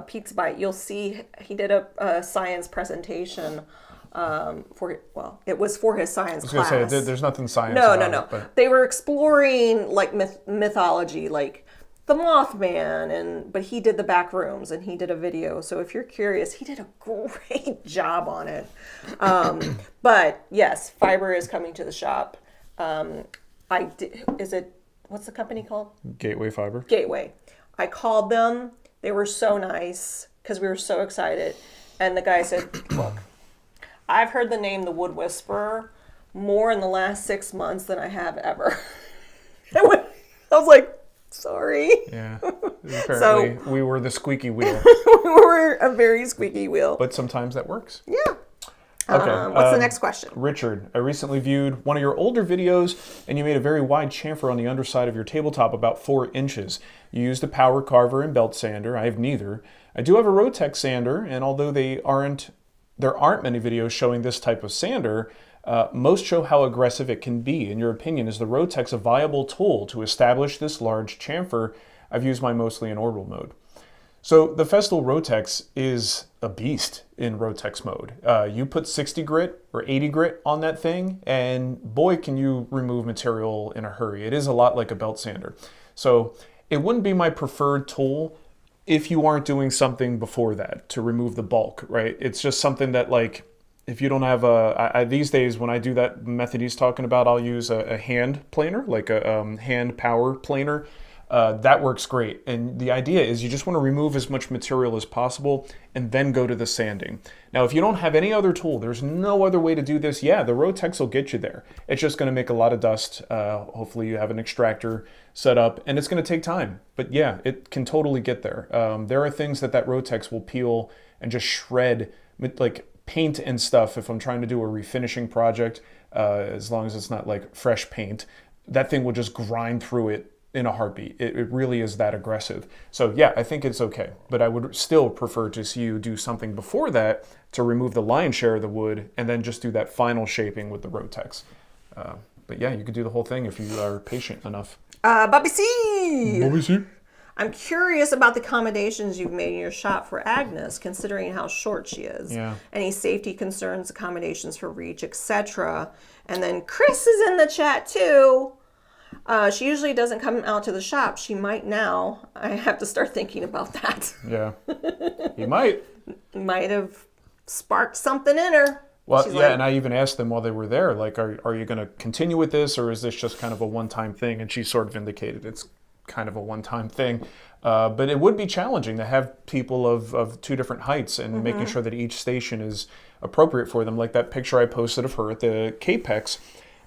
Pizza Bite, you'll see he did a science presentation it was for his science class.
I was going to say, there's nothing science
No.
it, but...
They were exploring like mythology, like the Mothman, but he did the back rooms and he did a video. So if you're curious, he did a great job on it. But yes, fiber is coming to the shop. What's the company called?
Gateway Fiber.
Gateway. I called them. They were so nice because we were so excited. And the guy said, look, I've heard the name The Wood Whisperer more in the last 6 months than I have ever. I was like, sorry.
Yeah. Apparently, we were the squeaky wheel.
We were a very squeaky wheel.
But sometimes that works.
Yeah.
Okay.
What's the next question?
Richard, I recently viewed one of your older videos, and you made a very wide chamfer on the underside of your tabletop, about 4 inches. You used a power carver and belt sander. I have neither. I do have a Rotex sander, and although there aren't many videos showing this type of sander, most show how aggressive it can be. In your opinion, is the Rotex a viable tool to establish this large chamfer? I've used mine mostly in orbital mode. So the Festool Rotex is a beast in Rotex mode. You put 60 grit or 80 grit on that thing, and boy, can you remove material in a hurry. It is a lot like a belt sander. So it wouldn't be my preferred tool if you aren't doing something before that to remove the bulk, right? It's just something that, like, if you don't have these days when I do that method he's talking about, I'll use a hand planer, like a hand power planer. That works great. And the idea is you just want to remove as much material as possible and then go to the sanding. Now, if you don't have any other tool, there's no other way to do this. Yeah, the Rotex will get you there. It's just going to make a lot of dust. Hopefully you have an extractor set up, and it's going to take time. But yeah, it can totally get there. There are things that Rotex will peel and just shred, like paint and stuff. If I'm trying to do a refinishing project, as long as it's not like fresh paint, that thing will just grind through it in a heartbeat. It really is that aggressive. So yeah, I think it's okay, but I would still prefer to see you do something before that to remove the lion's share of the wood and then just do that final shaping with the Rotex. But yeah, you could do the whole thing if you are patient enough.
Bobby C.
Bobby C.
I'm curious about the accommodations you've made in your shop for Agnes, considering how short she is.
Yeah.
Any safety concerns, accommodations for reach, etc. And then Chris is in the chat too. She usually doesn't come out to the shop. She might now. I have to start thinking about that.
Yeah. You might.
Might have sparked something in her.
Well,
She's
yeah,
like,
and I even asked them while they were there, like, are you going to continue with this, or is this just kind of a one-time thing? And she sort of indicated it's kind of a one-time thing. But it would be challenging to have people of 2 different heights and making sure that each station is appropriate for them. Like that picture I posted of her at the Capex.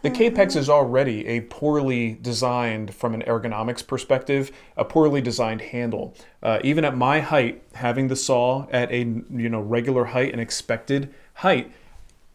The Capex is already a poorly designed, from an ergonomics perspective, a poorly designed handle. Even at my height, having the saw at a regular height and expected height,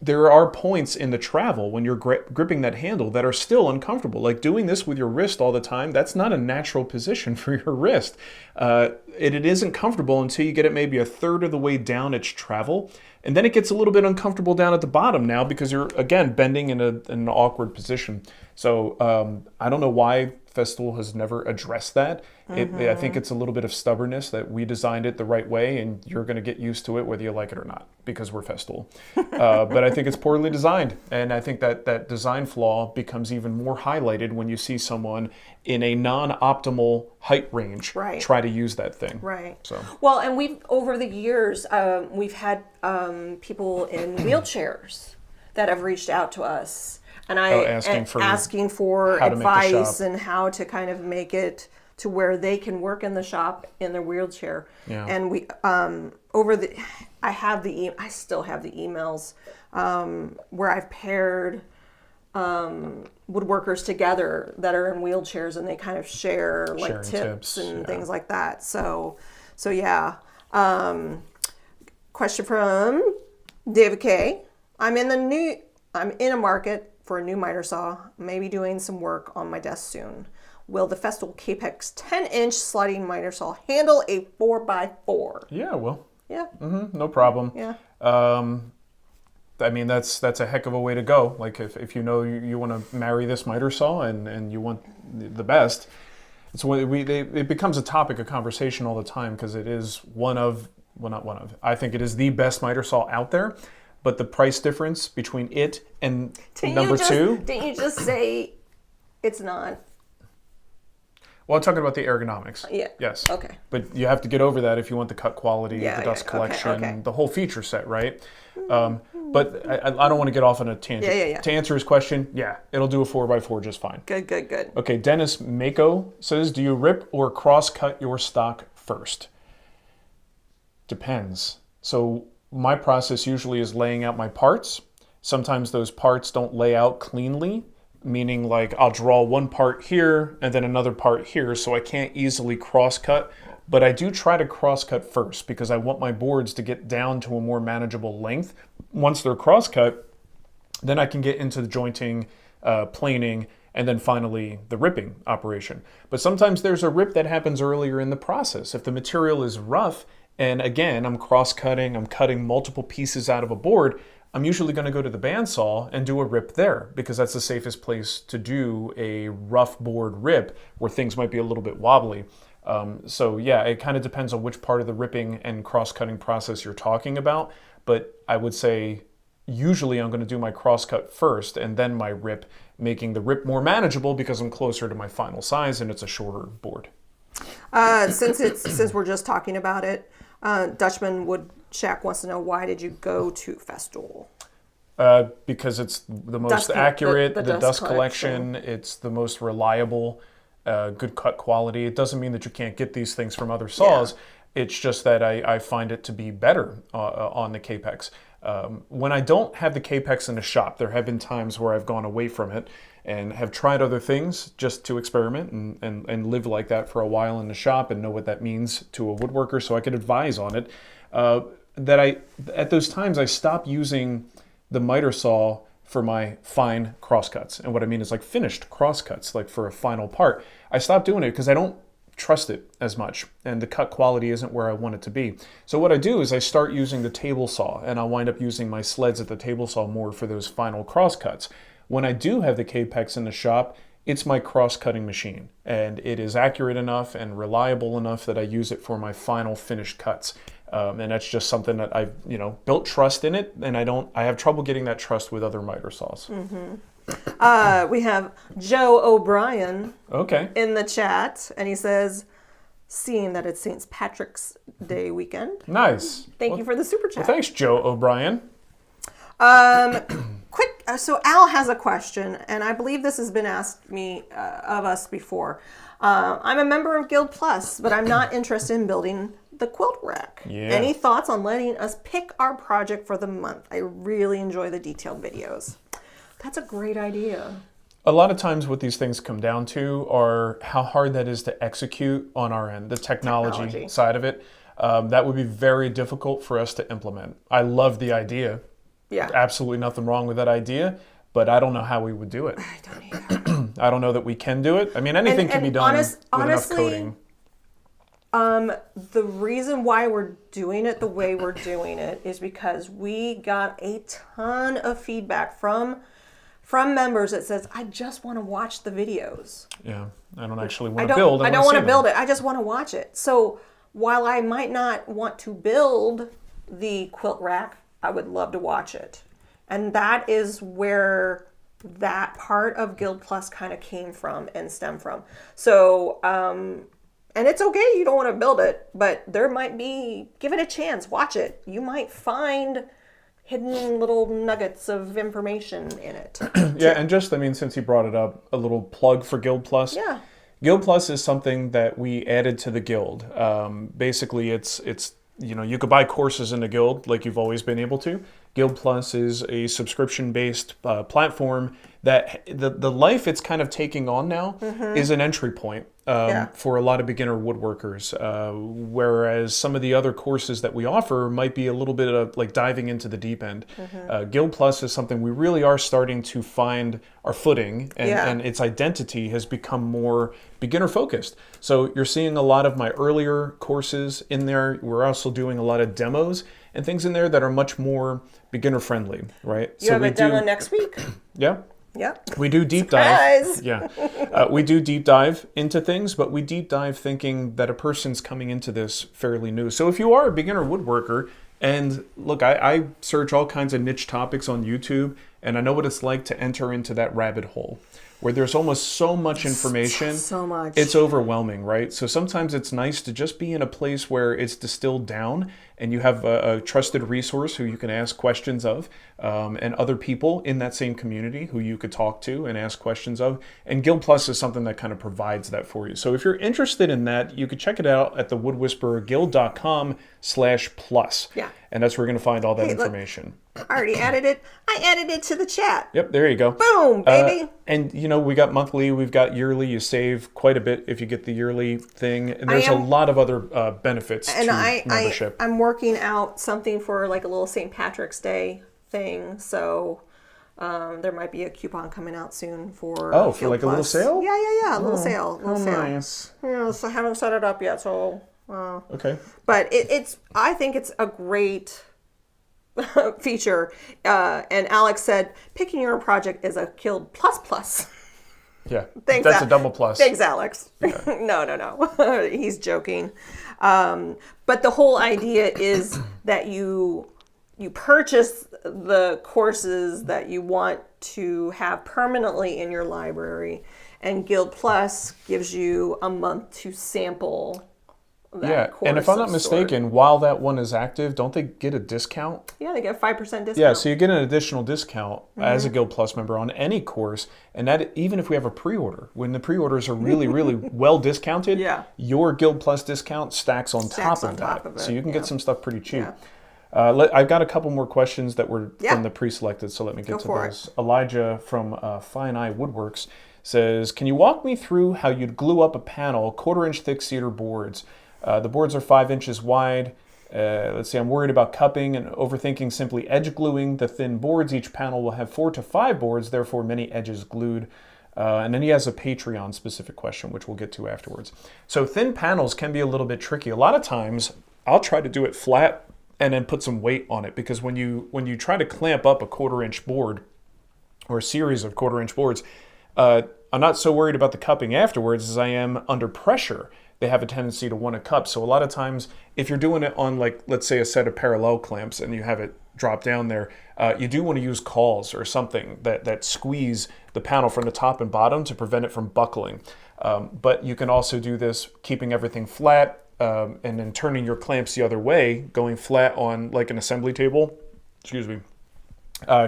there are points in the travel when you're gripping that handle that are still uncomfortable. Like doing this with your wrist all the time, that's not a natural position for your wrist. It isn't comfortable until you get it maybe a third of the way down its travel. And then it gets a little bit uncomfortable down at the bottom now because you're, again, bending in an awkward position. So I don't know why Festool has never addressed that. I think it's a little bit of stubbornness that we designed it the right way and you're going to get used to it whether you like it or not because we're Festool. But I think it's poorly designed. And I think that design flaw becomes even more highlighted when you see someone in a non-optimal height range try to use that thing.
Right.
So.
Well, and we've, over the years, we've had people in wheelchairs that have reached out to us. And asking for advice and how to kind of make it to where they can work in the shop in their wheelchair. Yeah. And we I still have the emails where I've paired woodworkers together that are in wheelchairs and they kind of share like tips and things like that. So yeah. Question from David K. I'm in a market for a new miter saw. Maybe doing some work on my desk soon. Will the Festool Capex 10-inch sliding miter saw handle a 4x4?
Yeah, well.
Yeah.
No problem.
Yeah.
I mean, that's a heck of a way to go. Like if you know you want to marry this miter saw and you want the best, it becomes a topic of conversation all the time because it is I think it is the best miter saw out there, but the price difference between it and number two.
Didn't you just say it's not?
Well, I'm talking about the ergonomics.
Yeah.
Yes.
Okay.
But you have to get over that if you want the cut quality, the dust collection,
okay.
the whole feature set, right? But I don't want to get off on a tangent.
Yeah.
To answer his question, yeah, it'll do a 4x4 just fine.
Good.
Okay, Dennis Mako says, do you rip or cross-cut your stock first? Depends. So my process usually is laying out my parts. Sometimes those parts don't lay out cleanly, meaning like I'll draw one part here and then another part here, so I can't easily cross-cut. But I do try to cross-cut first because I want my boards to get down to a more manageable length. Once they're cross-cut, then I can get into the jointing, planing, and then finally the ripping operation. But sometimes there's a rip that happens earlier in the process. If the material is rough, and again, I'm cross-cutting, I'm cutting multiple pieces out of a board, I'm usually going to go to the bandsaw and do a rip there because that's the safest place to do a rough board rip where things might be a little bit wobbly. So yeah, it kind of depends on which part of the ripping and cross-cutting process you're talking about, but I would say usually I'm going to do my cross-cut first and then my rip, making the rip more manageable because I'm closer to my final size and it's a shorter board.
Since we're just talking about it, Dutchman Woodchuck wants to know, why did you go to Festool?
Because it's the most accurate, the dust collection, it's the most reliable, good cut quality. It doesn't mean that you can't get these things from other saws. Yeah. It's just that I find it to be better on the Capex. When I don't have the Capex in the shop, there have been times where I've gone away from it and have tried other things just to experiment and live like that for a while in the shop and know what that means to a woodworker so I could advise on it. At those times, I stopped using the miter saw for my fine crosscuts. And what I mean is like finished crosscuts, like for a final part. I stopped doing it because I don't trust it as much and the cut quality isn't where I want it to be. So what I do is I start using the table saw and I wind up using my sleds at the table saw more for those final crosscuts. When I do have the Capex in the shop, it's my cross-cutting machine and it is accurate enough and reliable enough that I use it for my final finished cuts. And that's just something that I've built trust in it, and I have trouble getting that trust with other miter saws.
Mm-hmm. We have Joe O'Brien in the chat, and he says, seeing that it's St. Patrick's Day weekend.
Nice.
Thank you for the super chat.
Well, thanks, Joe O'Brien.
So Al has a question, and I believe this has been asked of us before. I'm a member of Guild Plus, but I'm not interested in building the quilt rack. Yeah. Any thoughts on letting us pick our project for the month? I really enjoy the detailed videos. That's a great idea.
A lot of times what these things come down to are how hard that is to execute on our end, the technology side of it. That would be very difficult for us to implement. I love the idea.
Yeah.
Absolutely nothing wrong with that idea, but I don't know how we would do it.
I don't either.
I don't know that we can do it. I mean, anything can be done with enough coding.
The reason why we're doing it the way we're doing it is because we got a ton of feedback from members that says, I just want to watch the videos.
Yeah, I don't actually want to build.
I don't want to build it. I just want to watch it. So while I might not want to build the quilt rack, I would love to watch it. And that is where that part of Guild Plus kind of came from and stemmed from. So, and it's okay, you don't want to build it, but there might be, give it a chance, watch it. You might find hidden little nuggets of information in it.
Yeah, and just, since you brought it up, a little plug for Guild Plus.
Yeah.
Guild Plus is something that we added to the Guild. Basically, it's you could buy courses in the Guild like you've always been able to. Guild Plus is a subscription-based platform that the life it's kind of taking on now is an entry point. for a lot of beginner woodworkers, whereas some of the other courses that we offer might be a little bit of like diving into the deep end. Guild Plus is something we really are starting to find our footing, and its identity has become more beginner focused. So you're seeing a lot of my earlier courses in there. We're also doing a lot of demos and things in there that are much more beginner friendly, right?
You have a demo next week?
Yeah.
Yep.
We do deep dive. Yeah. We do deep dive into things, but we deep dive thinking that a person's coming into this fairly new. So if you are a beginner woodworker, and look, I search all kinds of niche topics on YouTube, and I know what it's like to enter into that rabbit hole where there's almost so much information.
So much.
It's overwhelming, right? So sometimes it's nice to just be in a place where it's distilled down and you have a trusted resource who you can ask questions of, and other people in that same community who you could talk to and ask questions of. And Guild Plus is something that kind of provides that for you. So if you're interested in that, you could check it out at thewoodwhispererguild.com/plus.
Yeah.
And that's where you're going to find all that information.
I already added it. I added it to the chat.
Yep, there you go.
Boom, baby.
And we got monthly, we've got yearly. You save quite a bit if you get the yearly thing. And there's a lot of other benefits to membership.
I'm working out something for like a little St. Patrick's Day thing. So there might be a coupon coming out soon for
for like a little sale?
Yeah. A little sale.
Nice.
Yeah, so I haven't set it up yet. So
okay.
But I think it's a great feature. And Alex said, picking your own project is a Guild plus.
Yeah,
Thanks,
that's a double plus.
Thanks, Alex.
Yeah.
No. He's joking. But the whole idea is that you purchase the courses that you want to have permanently in your library, and Guild Plus gives you a month to sample that course.
And if I'm not mistaken, while that one is active, don't they get a discount?
Yeah, they get a 5% discount.
Yeah, so you get an additional discount as a Guild Plus member on any course, and that even if we have a pre-order, when the pre-orders are really, really well discounted, your Guild Plus discount stacks on top of that. So you can get some stuff pretty cheap. Yeah. I've got a couple more questions that were from the pre-selected, so let me get to those. Elijah from Fine Eye Woodworks says, can you walk me through how you'd glue up a panel, 1/4-inch thick cedar boards? The boards are 5 inches wide. Let's see, I'm worried about cupping and overthinking simply edge gluing the thin boards. Each panel will have 4 to 5 boards, therefore many edges glued. And then he has a Patreon specific question, which we'll get to afterwards. So thin panels can be a little bit tricky. A lot of times I'll try to do it flat and then put some weight on it, because when you try to clamp up a 1/4-inch board or a series of 1/4-inch boards, I'm not so worried about the cupping afterwards as I am under pressure. They have a tendency to want to cup. So a lot of times, if you're doing it on, like, let's say a set of parallel clamps and you have it drop down there, you do want to use cauls or something that squeeze the panel from the top and bottom to prevent it from buckling. But you can also do this keeping everything flat, and then turning your clamps the other way, going flat on like an assembly table,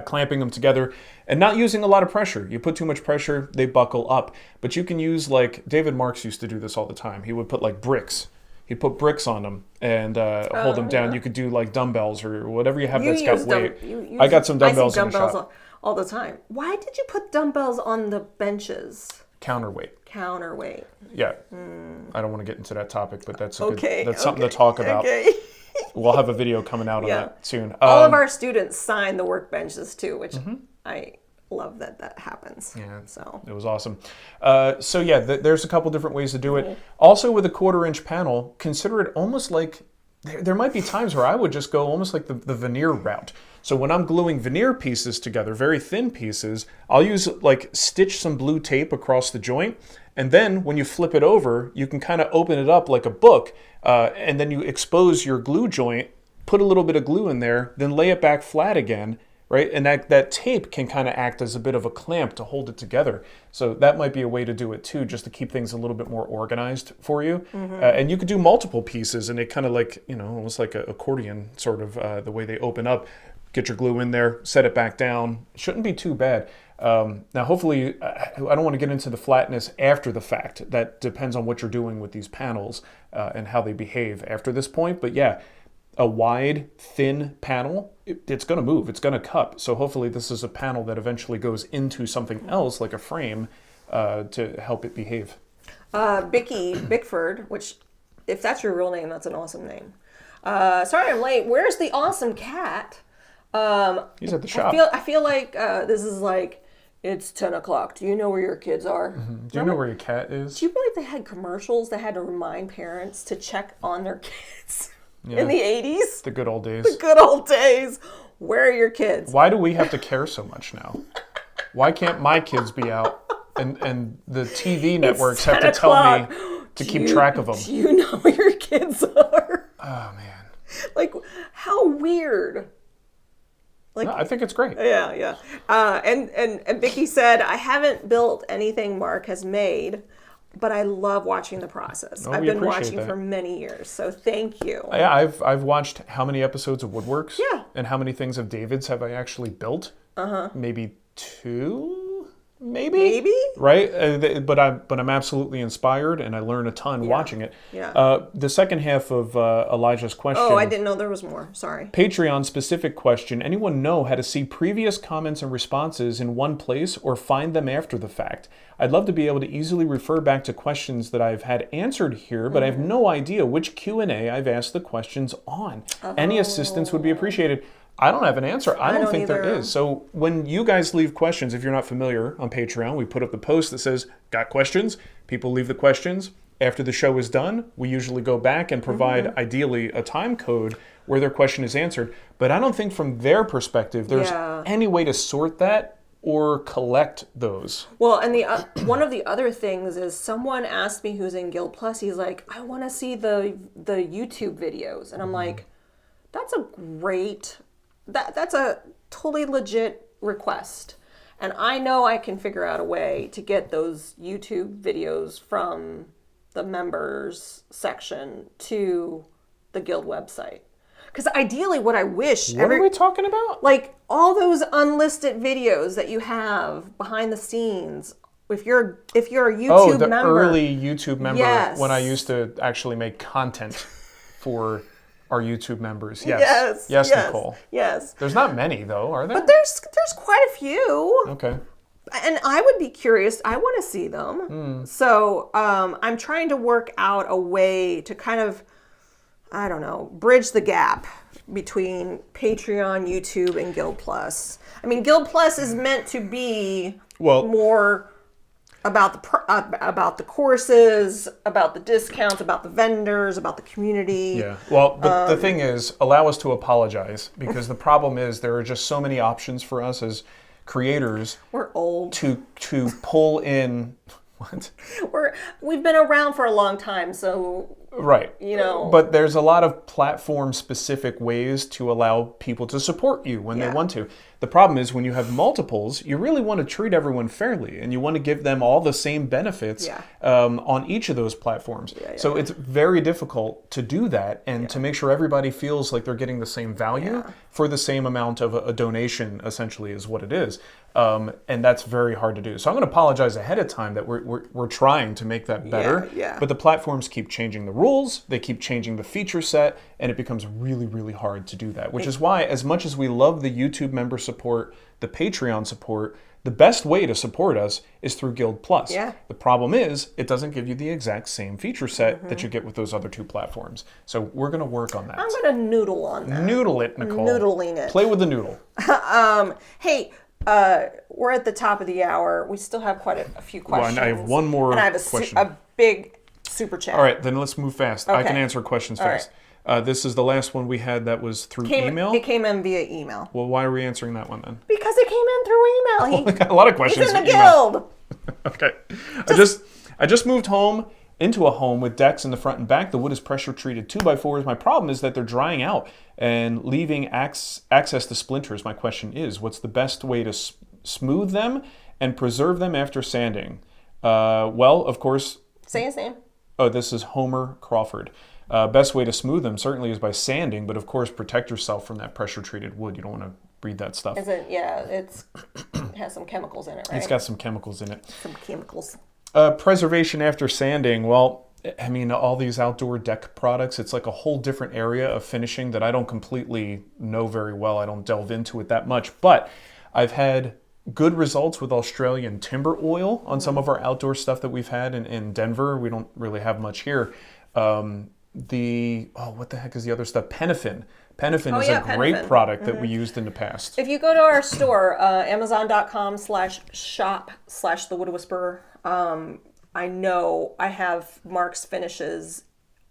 clamping them together and not using a lot of pressure. You put too much pressure, they buckle up. But you can use, like, David Marks used to do this all the time. He would put like bricks. He'd put bricks on them and hold them down. You could do like dumbbells or whatever you have that's got weight. I got some dumbbells in the shop.
All the time. Why did you put dumbbells on the benches?
Counterweight. Yeah. I don't want to get into that topic, but that's something to talk about. Okay. We'll have a video coming out on that soon.
All of our students sign the workbenches too, which I love that happens.
Yeah,
so
it was awesome. There's a couple different ways to do it. Also, with a 1/4-inch panel, consider it almost like there might be times where I would just go almost like the veneer route. So when I'm gluing veneer pieces together, very thin pieces, I'll use stitch some blue tape across the joint. And then when you flip it over, you can kind of open it up like a book, and then you expose your glue joint, put a little bit of glue in there, then lay it back flat again, right? And that tape can kind of act as a bit of a clamp to hold it together. So that might be a way to do it too, just to keep things a little bit more organized for you. And you could do multiple pieces, and it kind of almost like an accordion sort of, the way they open up. Get your glue in there, set it back down. Shouldn't be too bad. Now, hopefully, I don't want to get into the flatness after the fact. That depends on what you're doing with these panels and how they behave after this point. But yeah, a wide, thin panel, it's going to move. It's going to cup. So hopefully this is a panel that eventually goes into something else, like a frame, to help it behave.
Bicky Bickford, which, if that's your real name, that's an awesome name. Sorry I'm late. Where's the awesome cat?
He's at the shop.
I feel like this is like, it's 10 o'clock. Do you know where your kids are?
Do you know where your cat is?
Do you believe they had commercials that had to remind parents to check on their kids in the 80s?
The good old days.
The good old days. Where are your kids?
Why do we have to care so much now? Why can't my kids be out and the TV networks have to tell me to keep track of them?
Do you know where your kids are?
Oh, man.
Like, how weird. Like,
No, I think it's great.
yeah. And Vicky said, I haven't built anything Mark has made, but I love watching the process. I've
we
been
appreciate
watching
that.
for many years, so thank you.
Yeah, I've watched how many episodes of Woodworks?
Yeah.
And how many things of David's have I actually built? Maybe 2? Maybe? Right? But I'm absolutely inspired, and I learn a ton watching it.
Yeah.
The second half of Elijah's question.
Oh, I didn't know there was more. Sorry.
Patreon specific question. Anyone know how to see previous comments and responses in one place or find them after the fact? I'd love to be able to easily refer back to questions that I've had answered here, but I have no idea which Q&A I've asked the questions on. Any assistance would be appreciated. I don't have an answer. I don't think there is. So when you guys leave questions, if you're not familiar on Patreon, we put up the post that says, got questions? People leave the questions. After the show is done, we usually go back and provide, ideally, a time code where their question is answered. But I don't think from their perspective there's any way to sort that or collect those.
Well, and the one of the other things is someone asked me who's in Guild Plus, he's like, I want to see the YouTube videos. And I'm like, that's a great... That's a totally legit request. And I know I can figure out a way to get those YouTube videos from the members section to the Guild website. Because ideally what I wish...
What are we talking about?
Like all those unlisted videos that you have behind the scenes, if you're a YouTube member...
Oh, the early YouTube member
Yes.
when I used to actually make content for... our YouTube members. Yes, Nicole.
Yes.
There's not many though, are there?
But there's quite a few.
Okay.
And I would be curious. I want to see them. So I'm trying to work out a way to kind of, I don't know, bridge the gap between Patreon, YouTube, and Guild Plus. I mean, Guild Plus is meant to be more about the courses, about the discounts, about the vendors, about the community.
Yeah. Well, the thing is, allow us to apologize because the problem is there are just so many options for us as creators.
We're old.
To pull in what?
We've been around for a long time, so
right.
You know.
But there's a lot of platform specific ways to allow people to support you when they want to. The problem is when you have multiples, you really want to treat everyone fairly and you want to give them all the same benefits on each of those platforms. So it's very difficult to do that and to make sure everybody feels like they're getting the same value for the same amount of a donation, essentially, is what it is. And that's very hard to do. So I'm going to apologize ahead of time that we're trying to make that better. But the platforms keep changing the rules, they keep changing the feature set, and it becomes really, really hard to do that. Which is why, as much as we love the YouTube member support, the Patreon support, the best way to support us is through Guild Plus. The problem is, it doesn't give you the exact same feature set that you get with those other two platforms. So we're going to work on that.
I'm going to noodle on that.
Noodle it, Nicole.
Noodling it.
Play with the noodle.
Hey, we're at the top of the hour. We still have quite a few questions.
Well, I have one more
and I have
question.
a big super chat.
All right, then let's move fast. I
Okay.
can answer questions
All
fast. This is the last one we had that was through email.
It came in via email.
Well, why are we answering that one then?
Because it came in through email.
We got a lot of questions.
He's in the
through email.
guild.
Okay. I just moved home into a home with decks in the front and back. The wood is pressure treated 2x4s. My problem is that they're drying out and leaving access to splinters. My question is, what's the best way to smooth them and preserve them after sanding? Well, of course.
Say his name.
Oh, this is Homer Crawford. Best way to smooth them certainly is by sanding, but of course protect yourself from that pressure-treated wood. You don't want to breathe that stuff.
Is it? Yeah, it has some chemicals in it, right?
It's got some chemicals in it.
Some chemicals.
Preservation after sanding. Well, I mean, all these outdoor deck products, it's like a whole different area of finishing that I don't completely know very well. I don't delve into it that much, but I've had good results with Australian timber oil on some of our outdoor stuff that we've had in Denver. We don't really have much here. What the heck is the other stuff? Pennaphin. Pennaphin is a great product that we used in the past.
If you go to our store, amazon.com/shop/The Wood Whisperer, I know I have MARC's finishes,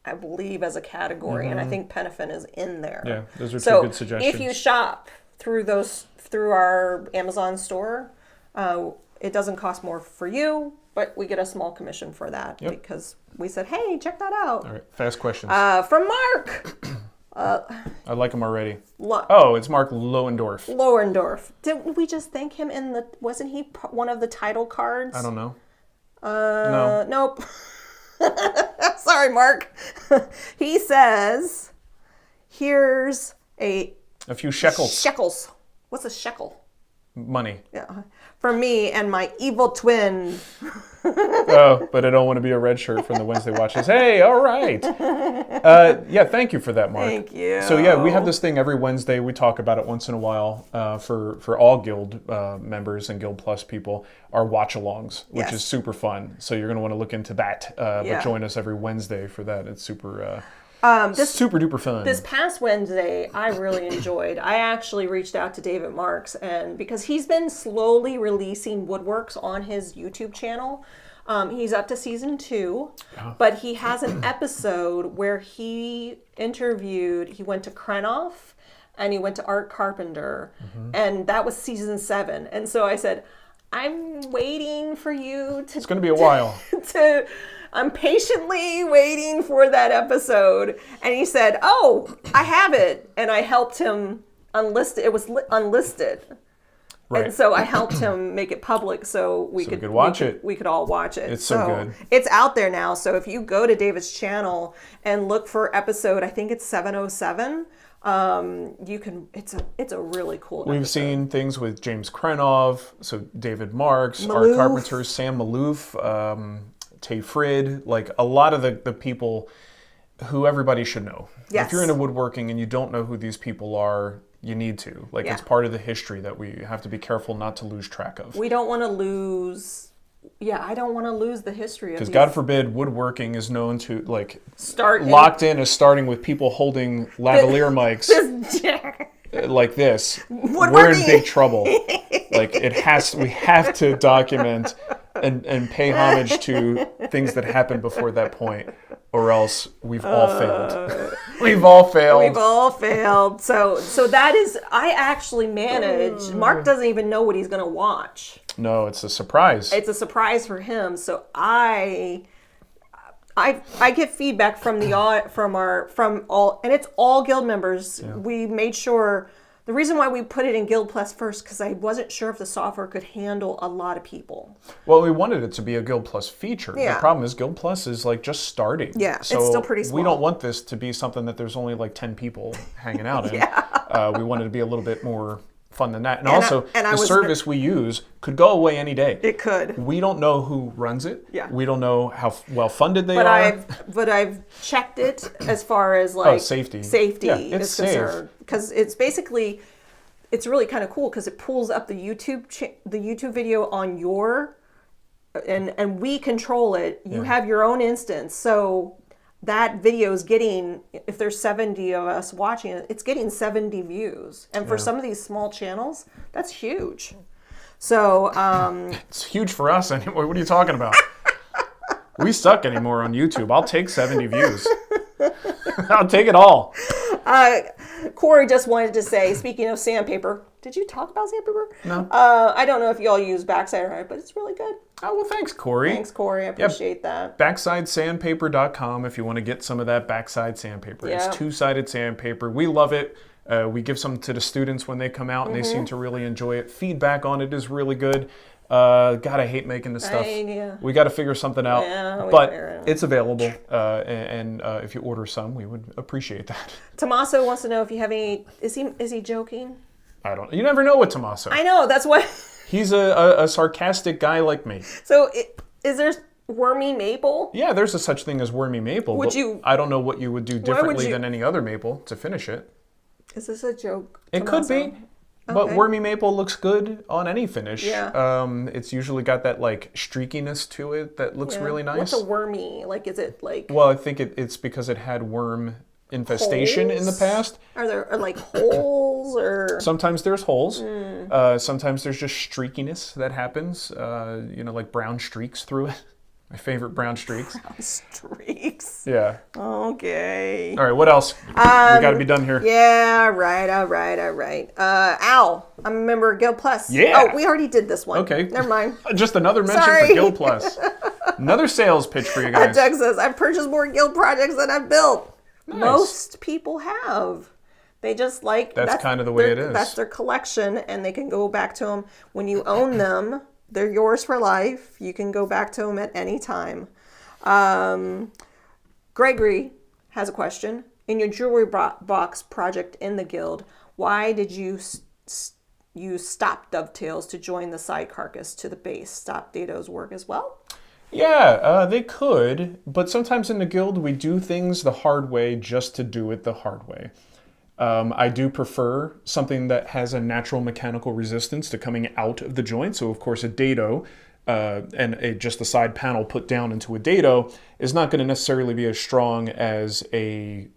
I believe, as a category, and I think Pennaphin is in there.
Yeah, those are two good suggestions.
If you shop through our Amazon store, it doesn't cost more for you, but we get a small commission for that because we said, hey, check that out.
All right, fast questions.
From Mark.
I like him already. It's Mark Lohendorf.
Lohendorf. Did we just thank him wasn't he one of the title cards?
I don't know.
No. Nope. Sorry, Mark. He says, here's a
few shekels.
Shekels. What's a shekel?
Money.
Yeah. For me and my evil twin.
But I don't want to be a red shirt from the Wednesday watches. Hey, all right. Thank you for that, Mark.
Thank you.
So we have this thing every Wednesday. We talk about it once in a while for all Guild members and Guild Plus people, our watch-alongs, which is super fun. So you're going to want to look into that. But join us every Wednesday for that. It's super... super duper fun.
This past Wednesday, I really enjoyed. I actually reached out to David Marks, and because he's been slowly releasing woodworks on his YouTube channel. He's up to season 2, but he has an episode where he went to Krenoff and he went to Art Carpenter, and that was season 7. And so I said, I'm waiting for you to...
It's going to be a while.
I'm patiently waiting for that episode. And he said, oh, I have it. And I helped him unlist it. It was unlisted. Right. And so I helped him make it public so we could watch it. We could all watch it.
It's so good.
It's out there now. So if you go to David's channel and look for episode, I think it's 707, you can. It's a really cool episode.
We've seen things with James Krenov, so David Marks, Art Carpenter, Sam Malouf, Tay Frid, like a lot of the people who everybody should know.
Yes.
If you're into woodworking and you don't know who these people are, you need to. It's part of the history that we have to be careful not to lose track of.
We don't want to lose... I don't want to lose the history of these.
Because God forbid, woodworking is known to, starting with people holding lavalier mics like this. We're in big trouble. We have to document and pay homage to things that happened before that point, or else we've all failed. We've all failed.
So that is, I actually manage. Mark doesn't even know what he's going to watch.
No, it's a surprise.
It's a surprise for him. So I get feedback from all, and it's all Guild members. Yeah. We made sure. The reason why we put it in Guild Plus first, because I wasn't sure if the software could handle a lot of people.
Well, we wanted it to be a Guild Plus feature. Yeah. The problem is Guild Plus is just starting.
Yeah,
so
it's still pretty small.
We don't want this to be something that there's only 10 people hanging out in. We want it to be a little bit more fun than that. And also, the service we use could go away any day.
It could.
We don't know who runs it.
Yeah.
We don't know how well funded they are.
But I've checked it as far as
safety.
Safety
is
concerned. Because it's basically, it's really kind of cool because it pulls up the YouTube video on your, and we control it. You have your own instance. So that video is getting, if there's 70 of us watching it, it's getting 70 views. And for some of these small channels, that's huge. So
it's huge for us anyway. What are you talking about? We suck anymore on YouTube. I'll take 70 views. I'll take it all.
Corey just wanted to say, speaking of sandpaper, did you talk about sandpaper?
No.
I don't know if y'all use Backside or not, but it's really good.
Oh, well, thanks, Corey.
Thanks, Corey. I appreciate that.
BacksideSandpaper.com if you want to get some of that backside sandpaper. Yeah. It's two-sided sandpaper. We love it. We give some to the students when they come out, and they seem to really enjoy it. Feedback on it is really good. God, I hate making this stuff. We got to figure something out. Yeah, but it's available, and if you order some, we would appreciate that.
Tommaso wants to know if you have any... Is he joking?
I don't... You never know with Tommaso.
I know, that's what...
He's a sarcastic guy like me.
So, is there wormy maple?
Yeah, there's a such thing as wormy maple. I don't know what you would do differently than any other maple to finish it.
Is this a joke?
It could be. But
Okay.
wormy maple looks good on any finish.
Yeah.
It's usually got that like streakiness to it that looks
Yeah.
really nice.
What's a wormy? Like, is it like
Well, I think it's because it had worm infestation in the
holes?
past.
Are there like holes or?
Sometimes there's holes. Sometimes there's just streakiness that happens. Like brown streaks through it. My favorite brown streaks.
Streaks.
Yeah.
Okay.
All right, what else? We got to be done here.
Yeah, right, all right. Al, I'm a member of Guild Plus.
Yeah.
Oh, we already did this one.
Okay.
Never mind.
Just another mention
Sorry.
for Guild Plus. Another sales pitch for you guys.
Doug says, I've purchased more Guild projects than I've built.
Nice.
Most people have. They just like...
That's kind of the way it is.
That's their collection, and they can go back to them. When you own them, they're yours for life. You can go back to them at any time. Gregory has a question. In your jewelry box project in the Guild, why did you use stop dovetails to join the side carcass to the base? Stop dados work as well?
Yeah, they could, but sometimes in the Guild we do things the hard way just to do it the hard way. I do prefer something that has a natural mechanical resistance to coming out of the joint. So of course a dado just a side panel put down into a dado is not going to necessarily be as strong as a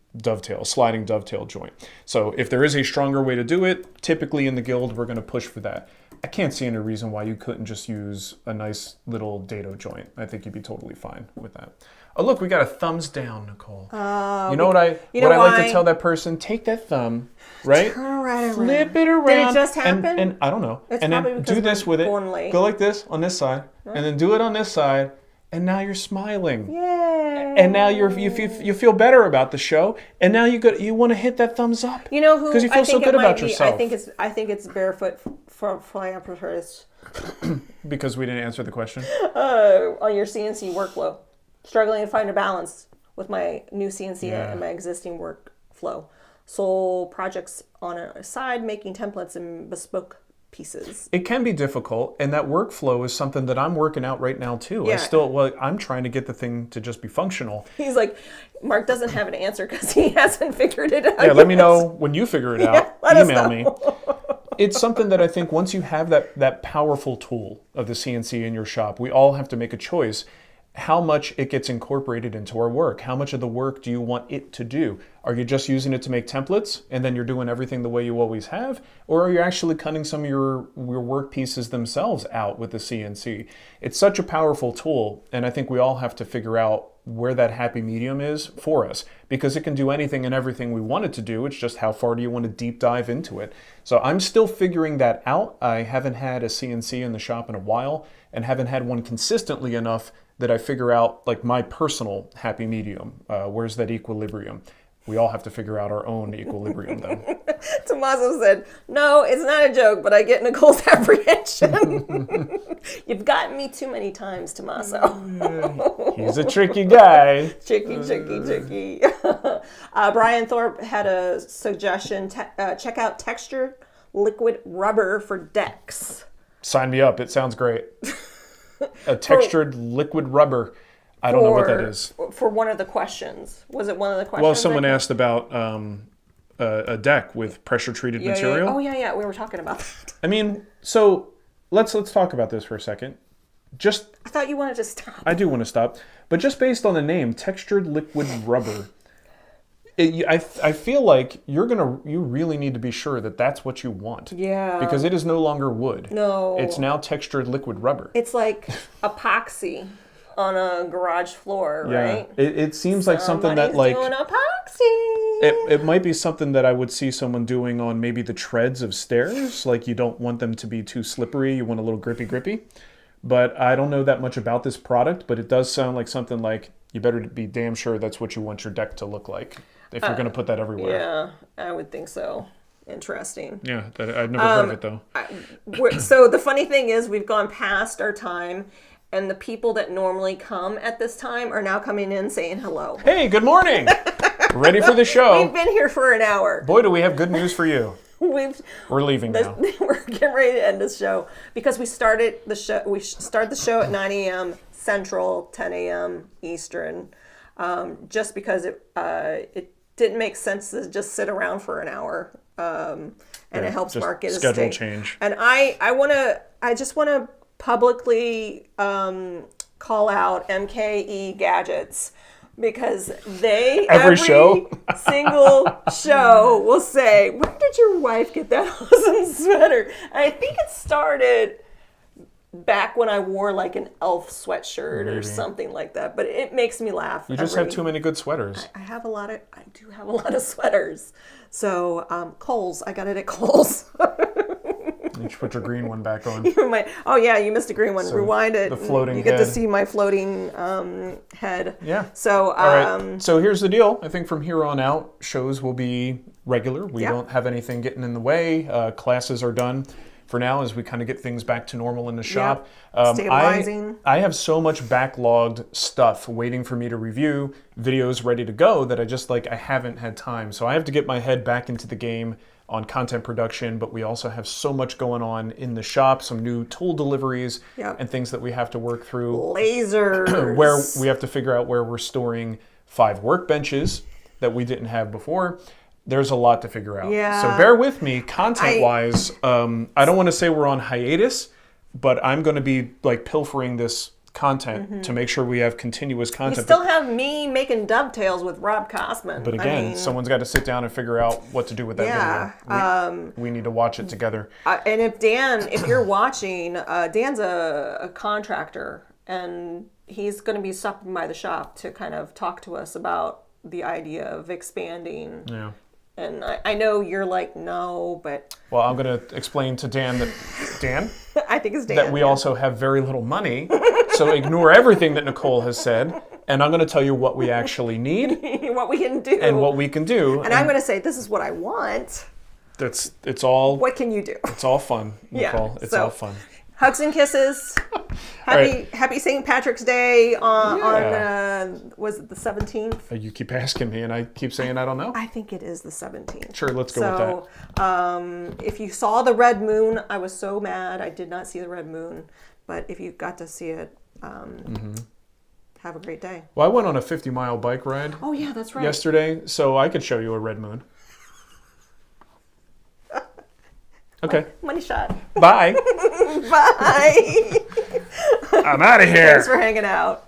sliding dovetail joint. So if there is a stronger way to do it, typically in the Guild we're going to push for that. I can't see any reason why you couldn't just use a nice little dado joint. I think you'd be totally fine with that. Oh, look, we got a thumbs down, Nicole. You know what I like to tell that person? Take that thumb, right?
Turn right around.
Flip it around.
Did it just happen?
And I don't know.
It's
and
probably
then
because
do this
we're
with it.
going late.
Go like this on this side, and then do it on this side, and now you're smiling.
Yay.
And now you feel better about the show, and now you want to hit that thumbs up.
You know who?
Because you feel so good about yourself.
I think it's barefoot philanthropist.
Because we didn't answer the question.
On your CNC workflow, struggling to find a balance with my new CNC and my existing workflow. Sold projects on a side, making templates and bespoke pieces.
It can be difficult, and that workflow is something that I'm working out right now too.
Yeah.
I'm trying to get the thing to just be functional.
He's like, Mark doesn't have an answer because he hasn't figured it out.
Yeah, let me know when you figure it out.
let us
Email
know.
me. It's something that I think once you have that powerful tool of the CNC in your shop, we all have to make a choice. How much it gets incorporated into our work? How much of the work do you want it to do? Are you just using it to make templates and then you're doing everything the way you always have? Or are you actually cutting some of your work pieces themselves out with the CNC? It's such a powerful tool, and I think we all have to figure out where that happy medium is for us, because it can do anything and everything we want it to do. It's just how far do you want to deep dive into it? So I'm still figuring that out. I haven't had a CNC in the shop in a while and haven't had one consistently enough that I figure out like my personal happy medium. Where's that equilibrium? We all have to figure out our own equilibrium though.
Tommaso said, no, it's not a joke, but I get Nicole's apprehension. You've gotten me too many times, Tommaso.
He's a tricky guy.
Tricky. Brian Thorpe had a suggestion. Check out textured liquid rubber for decks.
Sign me up. It sounds great. A textured liquid rubber. I don't know what that is.
For one of the questions. Was it one of the questions?
Well, someone asked about a deck with pressure-treated material.
Yeah. Oh, yeah. We were talking about that.
I mean, so let's talk about this for a second.
I thought you wanted to stop.
I do want to stop. But just based on the name, textured liquid rubber, I feel like you really need to be sure that that's what you want.
Yeah.
Because it is no longer wood.
No.
It's now textured liquid rubber.
It's like epoxy on a garage floor, right?
It seems like something that like
doing epoxy.
It might be something that I would see someone doing on maybe the treads of stairs. Like you don't want them to be too slippery. You want a little grippy. But I don't know that much about this product, but it does sound like something like you better be damn sure that's what you want your deck to look like if you're going to put that everywhere.
Yeah, I would think so. Interesting.
Yeah, I've never heard of it though.
So the funny thing is we've gone past our time, and the people that normally come at this time are now coming in saying hello.
Hey, good morning. Ready for the show.
We've been here for an hour.
Boy, do we have good news for you. We're leaving now.
We're getting ready to end this show because we started the show. We start the show at 9 a.m. Central, 10 a.m. Eastern, just because it didn't make sense to just sit around for an hour. and it helps
just
MARC get a
schedule
stay.
change.
And I just want to publicly call out MKE Gadgets, because they every
show?
single show will say, "Where did your wife get that awesome sweater?" And I think it started back when I wore like an elf sweatshirt or something like that. But it makes me laugh.
You just have too many good sweaters.
I do have a lot of sweaters. So Kohl's, I got it at Kohl's.
You should put your green one back on.
Oh yeah, you missed a green one.
So
rewind it.
the floating
You get to
head.
see my floating head.
Yeah.
So
All right. So here's the deal. I think from here on out, shows will be regular. We don't have anything getting in the way. Classes are done for now as we kind of get things back to normal in the shop.
Stabilizing.
I have so much backlogged stuff waiting for me to review, videos ready to go, that I haven't had time. So I have to get my head back into the game on content production, but we also have so much going on in the shop, some new tool deliveries and things that we have to work through.
Lasers.
Where we have to figure out where we're storing 5 workbenches that we didn't have before. There's a lot to figure out.
Yeah.
So bear with me, content-wise. I don't want to say we're on hiatus, but I'm going to be like pilfering this content to make sure we have continuous
You
content.
still have me making dovetails with Rob Kosman.
But again, someone's got to sit down and figure out what to do with that video. We need to watch it together.
And if you're watching, Dan's a contractor, and he's going to be stopping by the shop to kind of talk to us about the idea of expanding.
Yeah.
And I know you're like, no, but...
Well, I'm going to explain to Dan that... Dan?
I think it's Dan.
That we also have very little money. So ignore everything that Nicole has said. And I'm going to tell you what we actually need.
What we can do.
And what we can do.
And I'm going to say, this is what I want.
It's all...
What can you do?
It's all fun, Nicole. It's all fun.
Hugs and kisses. Happy St. Patrick's Day on was it the 17th?
You keep asking me, and I keep saying I don't know.
I think it is the 17th.
Sure, let's go with
that. If you saw the red moon, I was so mad I did not see the red moon. But if you got to see it, have a great day.
Well, I went on a 50-mile bike ride.
Oh yeah, that's right.
Yesterday, so I could show you a red moon. Okay.
Money shot.
Bye.
Bye.
I'm out of here.
Thanks for hanging out.